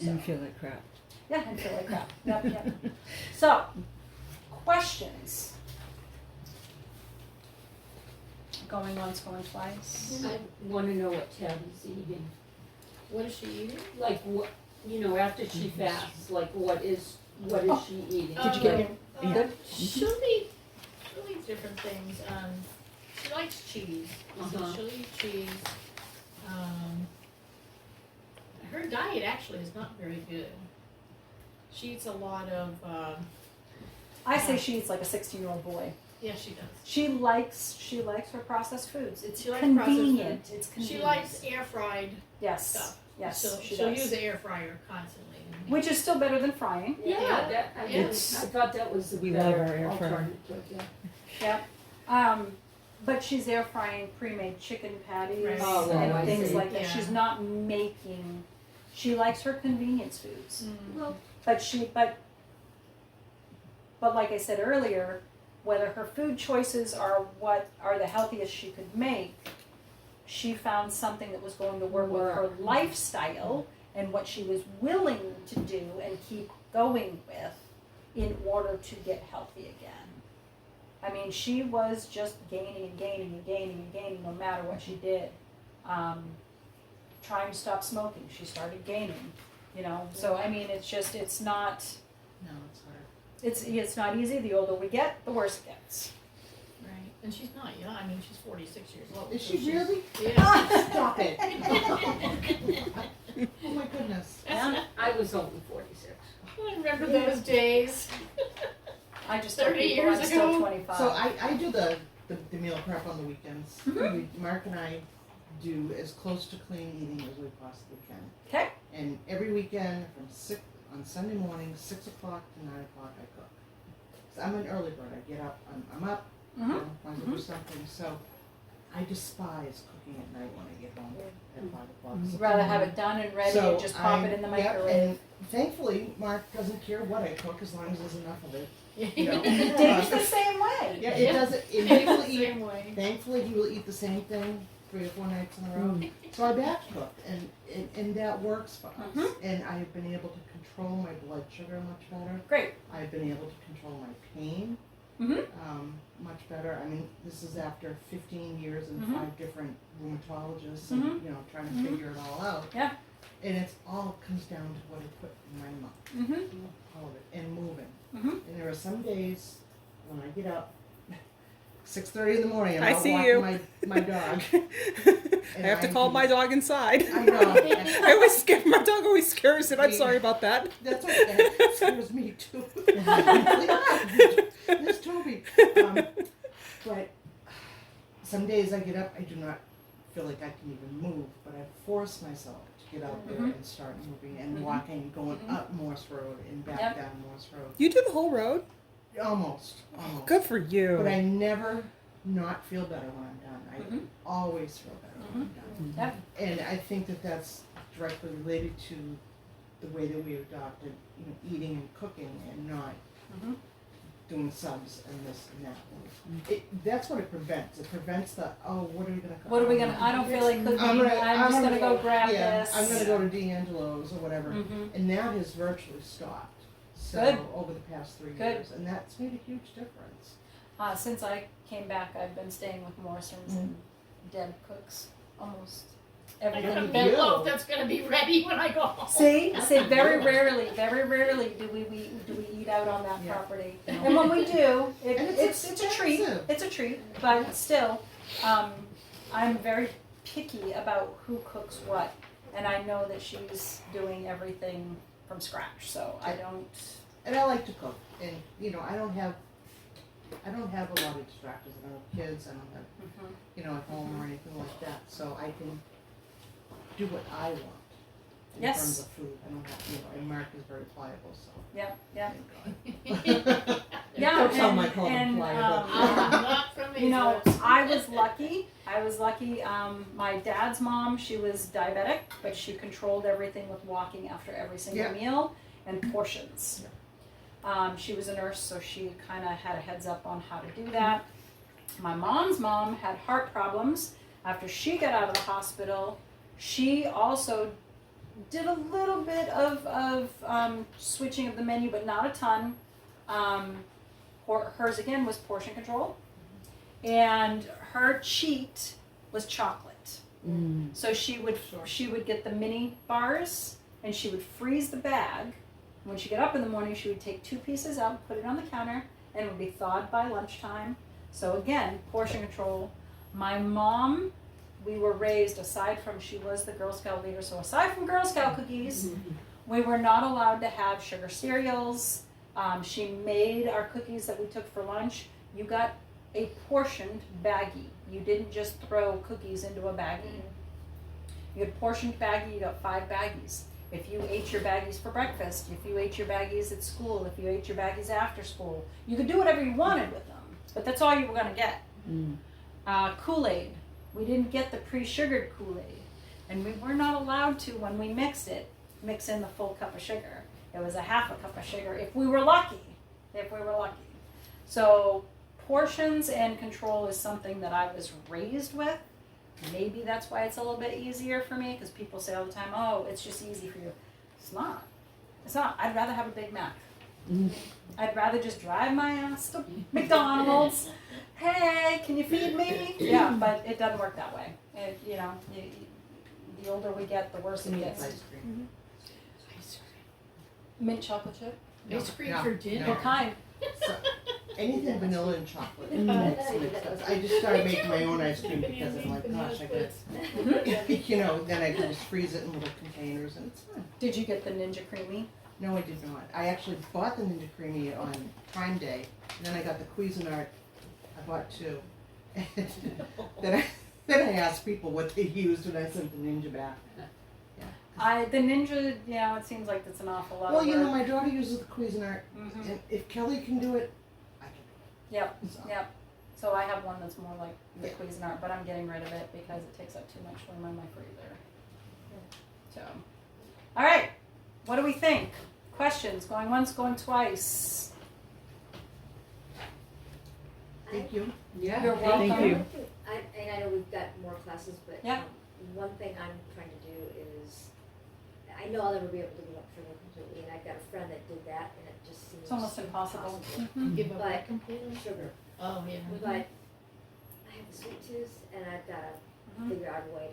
And feel like crap. Yeah, and feel like crap. Yep, yep. So, questions? Going once, going twice. I wanna know what Tabby's eating. What is she eating? Like what, after she fasts, like what is she eating? Did you get your? Yeah. Good. She'll eat different things. She likes cheese. So Uh-huh. she'll eat cheese. Her diet actually is not very good. She eats a lot of, I say she eats like a 16-year-old boy. yeah, she does. She likes her processed foods. It's She likes processed convenient. It's convenient. She likes air fried Yes. stuff. Yes, she she'll does. use the air fryer constantly. Which is still better than frying. Yeah, I It's- thought that was the we love better our air fryer. alternative, yeah. Yep. But she's air frying pre-made chicken patties Right. Oh, well, and I things see. like that. Yeah. She's not making. She likes her convenience foods. Well, But like I said earlier, whether her food choices are what are the healthiest she could make, she found something that was going to work with her lifestyle and what she was willing to do and keep going with in order to get healthy again. I mean, she was just gaining and gaining and gaining and gaining no matter what she did. Trying to stop smoking, she started gaining, So, I mean, it's not, No, it's hard. it's not easy. The older we get, the worse it gets. Right. And she's not young. I mean, she's 46 years old. Is so she she's- really? Yeah. Stop it. Oh my goodness. Yeah. I was only 46. I remember those days. I just tell 30 people years I'm still ago. 25. So I do the meal prep on the weekends. Mark and I do as close to clean eating as we possibly can. Okay. And every weekend on Sunday morning, 6 o'clock to 9 o'clock, I cook. So I'm an early bird. I get up, I'm up, want to do something. So I despise cooking at night when I get home at 5 o'clock. You'd rather have it done and ready So and just pop it in the yep, microwave. and thankfully, Mark doesn't care what I cook as long as there's enough of it. Dave's the same way. Yeah, it doesn't. He will eat. Same way. Thankfully, he will eat the same thing 3 or 4 nights in a row. So I batch cook, and that works for us. And I've been able to control my blood sugar much better. Great. I've been able to control my pain much better. I mean, this is after 15 years and 5 different rheumatologists, and trying to figure it all out. Yeah. And it all comes down to what I put in my mouth, all of it, and moving. And there are some days when I get up, 6:30 in the morning, I'm I out see walking you. my dog. I have to call my dog inside. I know. I always scare my dog. Always scares it. I'm sorry about that. That's okay. That scares me too. Miss Toby. But some days I get up, I do not feel like I can even move, but I force myself to get out there and start moving and walking, going up Morse Road and back down Morse Road. You do the whole road? Almost. Good for you. But I never not feel better when I'm done. I always feel better when I'm done. Yep. And I think that that's directly related to the way that we adopted, eating and cooking and not Mhm. doing subs and this and that. That's what it prevents. It prevents the, what are we gonna cook? What are we gonna, I don't feel like cooking, I'm just gonna go grab this. I'm gonna go to D'Angelo's or whatever. Mhm. And that has virtually stopped. So, Good. over the past 3 Good. years. And that's made a huge difference. Since I came back, I've been staying with Morrison's and Deb cooks almost I everything. got a you. meatloaf that's gonna be ready when I go home. See, very rarely do we eat out on that Yeah. property. No. And when we do, And it's a treat. expensive. It's a treat, but still, I'm very picky about who cooks what, and I know that she's doing everything from scratch. So I don't. And I like to cook. And, I don't have a lot of distractors. I don't have kids. I don't have, at home or anything like that. So I can do what I want in Yes. terms of food. I don't have, and Mark is very pliable, so Yeah, yeah. thank God. Yeah, Don't tell him I and- call him and, pliable. Not from me. You know, folks. I was lucky. My dad's mom, she was diabetic, but she controlled everything with walking after every single Yeah. meal and portions. She was a nurse, so she kind of had a heads up on how to do that. My mom's mom had heart problems. After she got out of the hospital, she also did a little bit of switching of the menu, but not a ton. Hers again was portion control, and her cheat was chocolate. So she would get the mini bars, and she would freeze the bag. When she got up in the morning, she would take 2 pieces out, put it on the counter, and it would be thawed by lunchtime. So again, portion control. My mom, we were raised, aside from, she was the Girl Scout leader, so aside from Girl Scout cookies, we were not allowed to have sugar cereals. She made our cookies that we took for lunch. You got a portioned baggie. You didn't just throw cookies into a baggie. You had portioned baggie, you got 5 baggies. If you ate your baggies for breakfast, if you ate your baggies at school, if you ate your baggies after school, you could do whatever you wanted with them, but that's all you were gonna get. Kool-Aid. We didn't get the pre-sugared Kool-Aid, and we were not allowed to, when we mix in the full cup of sugar. It was a half a cup of sugar if we were lucky. So portions and control is something that I was raised with. Maybe that's why it's a little bit easier for me, because people say all the time, oh, it's just easy for you. It's not. I'd rather have a Big Mac. I'd rather just drive my ass to McDonald's. Hey, can you feed me? Yeah, but it doesn't work that way. The older we get, the worse it gets. Ice cream. Ice Mint chocolate chip? cream. Ice cream No, for dinner. What kind? So, anything vanilla and chocolate. I just started making my own ice cream because I'm like, gosh, I could, then I can just freeze it in little containers and it's fun. Did you get the Ninja Creamy? No, I did not. I actually bought the Ninja Creamy on Prime Day, and then I got the Cuisinart. I bought 2. And then I asked people what they used, and I sent the Ninja back. The Ninja, it seems like that's an awful lot Well, of work. my daughter uses the Cuisinart, Mhm. and if Kelly can do it, I can do Yep, it. So, yep. So I have one that's more like the Yeah. Cuisinart, but I'm getting rid of it because it takes up too much room in my freezer. So, all right, what do we think? Questions? Going once, going twice. Thank you. Yeah. You're welcome. Thank you. And I know we've got more classes, but Yeah. One thing I'm trying to do is, I know I'll never be able to give up sugar completely, and I've got a friend that did that, and it just seems It's almost impossible. Give up But- that completely. Sugar, Oh, yeah. but I have the sweet tooth, and I've got to Mhm. figure out a way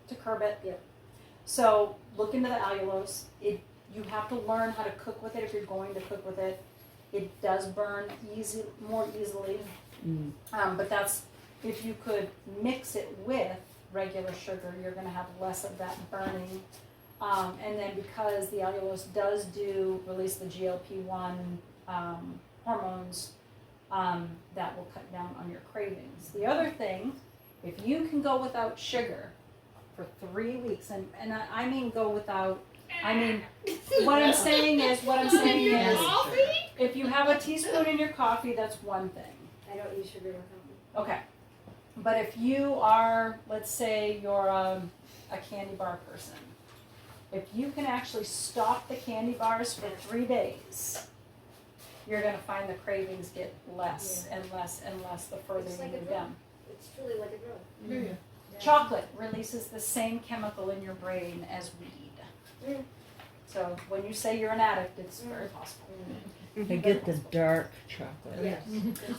to. To curb it. Yep. So look into the allulose. You have to learn how to cook with it if you're going to cook with it. It does burn more easily. But that's, if you could mix it with regular sugar, you're going to have less of that burning. And then because the allulose does release the GLP-1 hormones, that will cut down on your cravings. The other thing, if you can go without sugar for 3 weeks, and I mean go without, what I'm saying is, Coffee? if you have a teaspoon in your coffee, that's one thing. I don't use sugar in coffee. Okay. But if you are, let's say you're a candy bar person, if you can actually stop the candy bars for 3 days, you're gonna find the cravings get less and less and less the further It's you like a move drug. down. It's truly like a drug. Yeah. Yeah. Chocolate releases the same chemical in your brain as weed. Mm. So when you say you're an addict, it's very possible. I get the dark chocolate. Yes.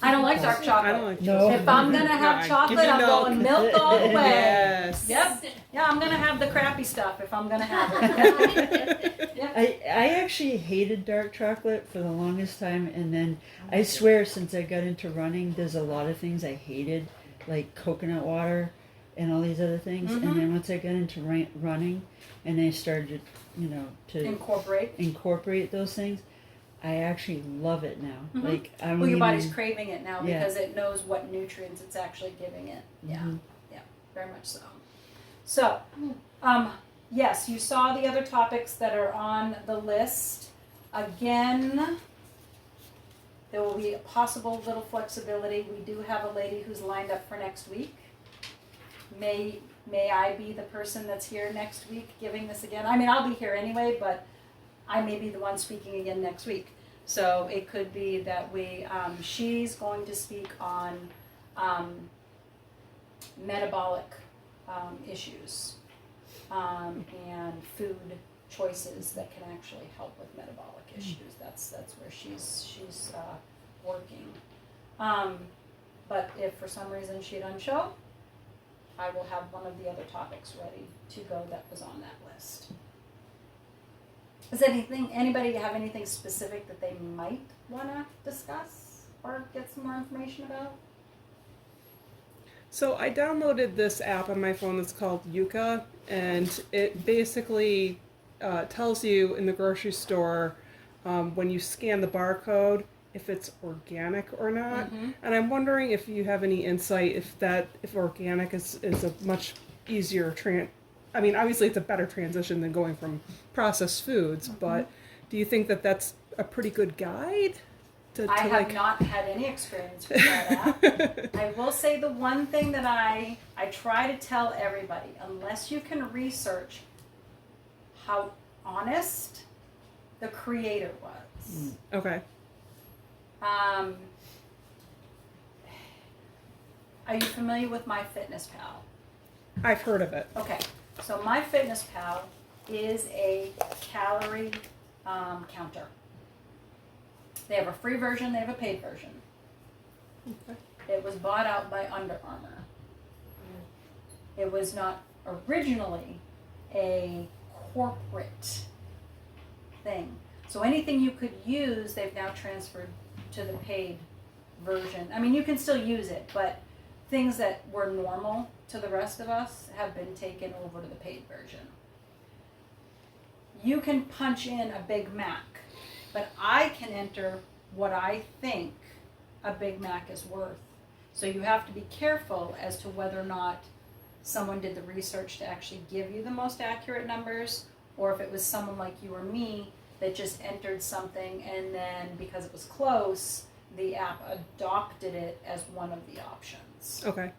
I don't like dark I chocolate. don't like No. If I'm gonna have give chocolate, me I'm milk. going milk all the way. Yes. Yep. Yeah, I'm gonna have the crappy stuff if I'm gonna have it. I actually hated dark chocolate for the longest time, and then I swear since I got into running, there's a lot of things I hated, like coconut water and all these other things. Mhm. And then once I got into running, and I started, to Incorporate. those things, I actually love it now. Mhm. Like I don't Well, your even, body's craving it now Yeah. because it knows what nutrients it's actually giving it. Yeah, Mhm. very much so. So, yes, you saw the other topics that are on the list. Again, there will be a possible little flexibility. We do have a lady who's lined up for next week. May I be the person that's here next week giving this again? I mean, I'll be here anyway, but I may be the one speaking again next week. So it could be that she's going to speak on metabolic issues and food choices that can actually help with metabolic issues. That's where she's working. But if for some reason she doesn't show, I will have one of the other topics ready to go that was on that list. Does anybody have anything specific that they might want to discuss or get some more information about? So I downloaded this app on my phone that's called Yuka, and it basically tells you in the grocery store when you scan the barcode if it's organic or not. Mm-hmm. And I'm wondering if you have any insight if organic is a much easier I mean, obviously it's a better transition than going from processed foods, but do you think that that's a pretty good guide? I have not had any experience with that app. I will say the one thing that I try to tell everybody, unless you can research how honest the creator was. Okay. Are you familiar with MyFitnessPal? I've heard of it. Okay, so MyFitnessPal is a calorie counter. They have a free version, they have a paid version. Okay. It was bought out by Under Armour. It was not originally a corporate thing. So anything you could use, they've now transferred to the paid version. I mean, you can still use it, but things that were normal to the rest of us have been taken over to the paid version. You can punch in a Big Mac, but I can enter what I think a Big Mac is worth. So you have to be careful as to whether or not someone did the research to actually give you the most accurate numbers, or if it was someone like you or me that just entered something and then because it was close, the app adopted it as one of the options. Okay.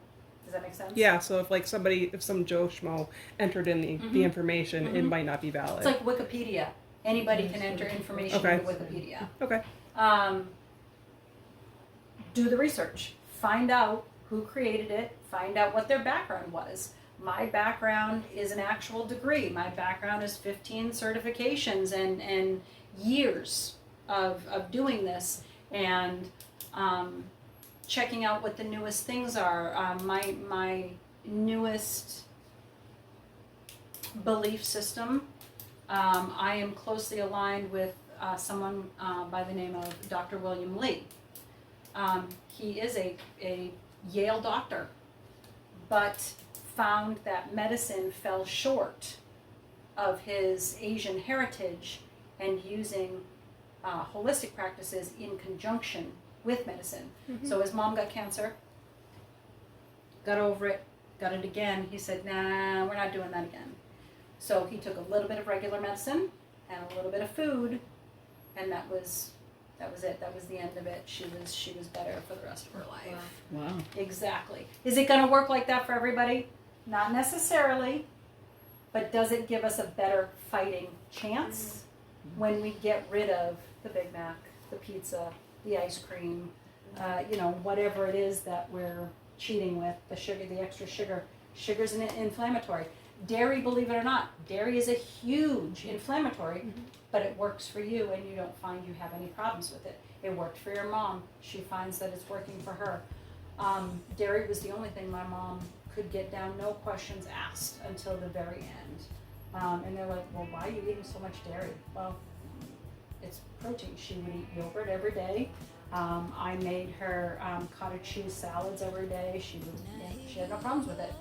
Does that make sense? Yeah, so if some Joe Schmo entered in the information, it might not be valid. It's like Wikipedia. Anybody can enter information Okay. into Wikipedia. Okay. Do the research. Find out who created it. Find out what their background was. My background is an actual degree. My background is 15 certifications and years of doing this and checking out what the newest things are. My newest belief system, I am closely aligned with someone by the name of Dr. William Lee. He is a Yale doctor, but found that medicine fell short of his Asian heritage and using holistic practices in conjunction with medicine. So his mom got cancer, got over it, got it again. He said, nah, we're not doing that again. So he took a little bit of regular medicine and a little bit of food, and that was it. That was the end of it. She was better for the rest of her life. Wow. Exactly. Is it going to work like that for everybody? Not necessarily. but does it give us a better fighting chance when we get rid of the Big Mac, the pizza, the ice cream, whatever it is that we're cheating with, the sugar, the extra sugar. Sugar's an inflammatory. Dairy, believe it or not, dairy is a huge inflammatory, but it works for you and you don't find you have any problems with it. It worked for your mom. She finds that it's working for her. Dairy was the only thing my mom could get down, no questions asked, until the very end. And they're like, well, why are you eating so much dairy? Well, it's protein. She would eat yogurt every day. I made her cottage cheese salads every day. She had no problems with it.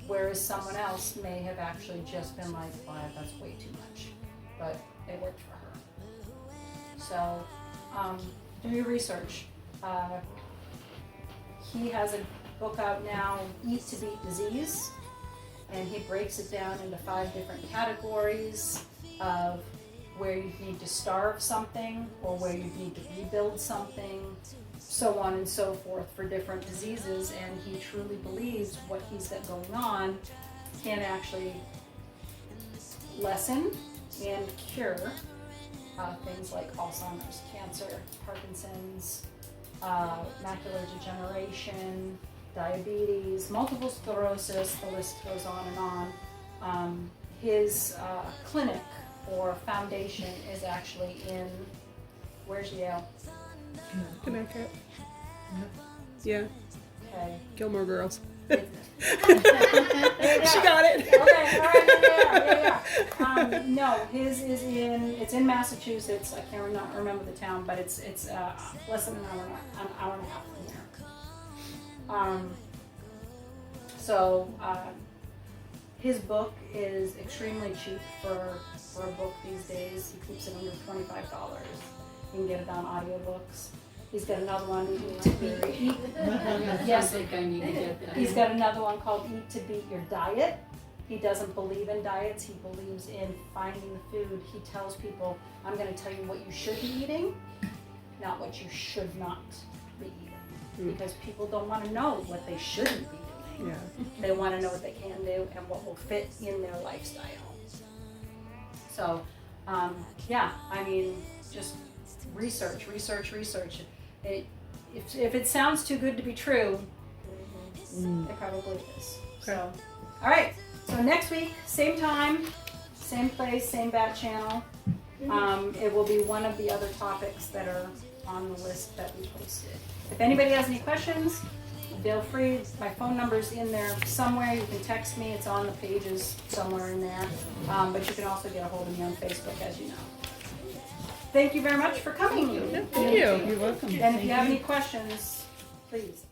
Whereas someone else may have actually just been like, wow, that's way too much. But it worked for her. So do your research. He has a book out now, Eat to Beat Disease, and he breaks it down into 5 different categories of where you need to starve something or where you need to rebuild something, so on and so forth for different diseases. And he truly believes what he's got going on can actually lessen and cure things like Alzheimer's, cancer, Parkinson's, macular degeneration, diabetes, multiple sclerosis, the list goes on and on. His clinic or foundation is actually in, where's Yale? Connecticut. Yeah, Okay. Gilmore Girls. There you She go. got it. Okay, all right, yeah. No, his is it's in Massachusetts. I can't remember the town, but it's less than an hour and a half from here. So his book is extremely cheap for a book these days. He keeps it under $25. You can get it on audiobooks. He's got another one, Eat to Beat. Yes, I think I need to get that. he's got another one called Eat to Beat Your Diet. He doesn't believe in diets. He believes in finding the food. He tells people, I'm going to tell you what you should be eating, not what you should not be eating. Because people don't want to know what they shouldn't be doing. Yeah. They want to know what they can do and what will fit in their lifestyle. So, just research. If it sounds too good to be true, it probably is. So, all right. So next week, same time, same place, same bat channel. It will be one of the other topics that are on the list that we posted. If anybody has any questions, feel free. My phone number's in there somewhere. You can text me. It's on the pages somewhere in there. But you can also get a hold of me on Facebook, as you know. Thank you very much for coming. Thank you. You're welcome. And if you have any questions, please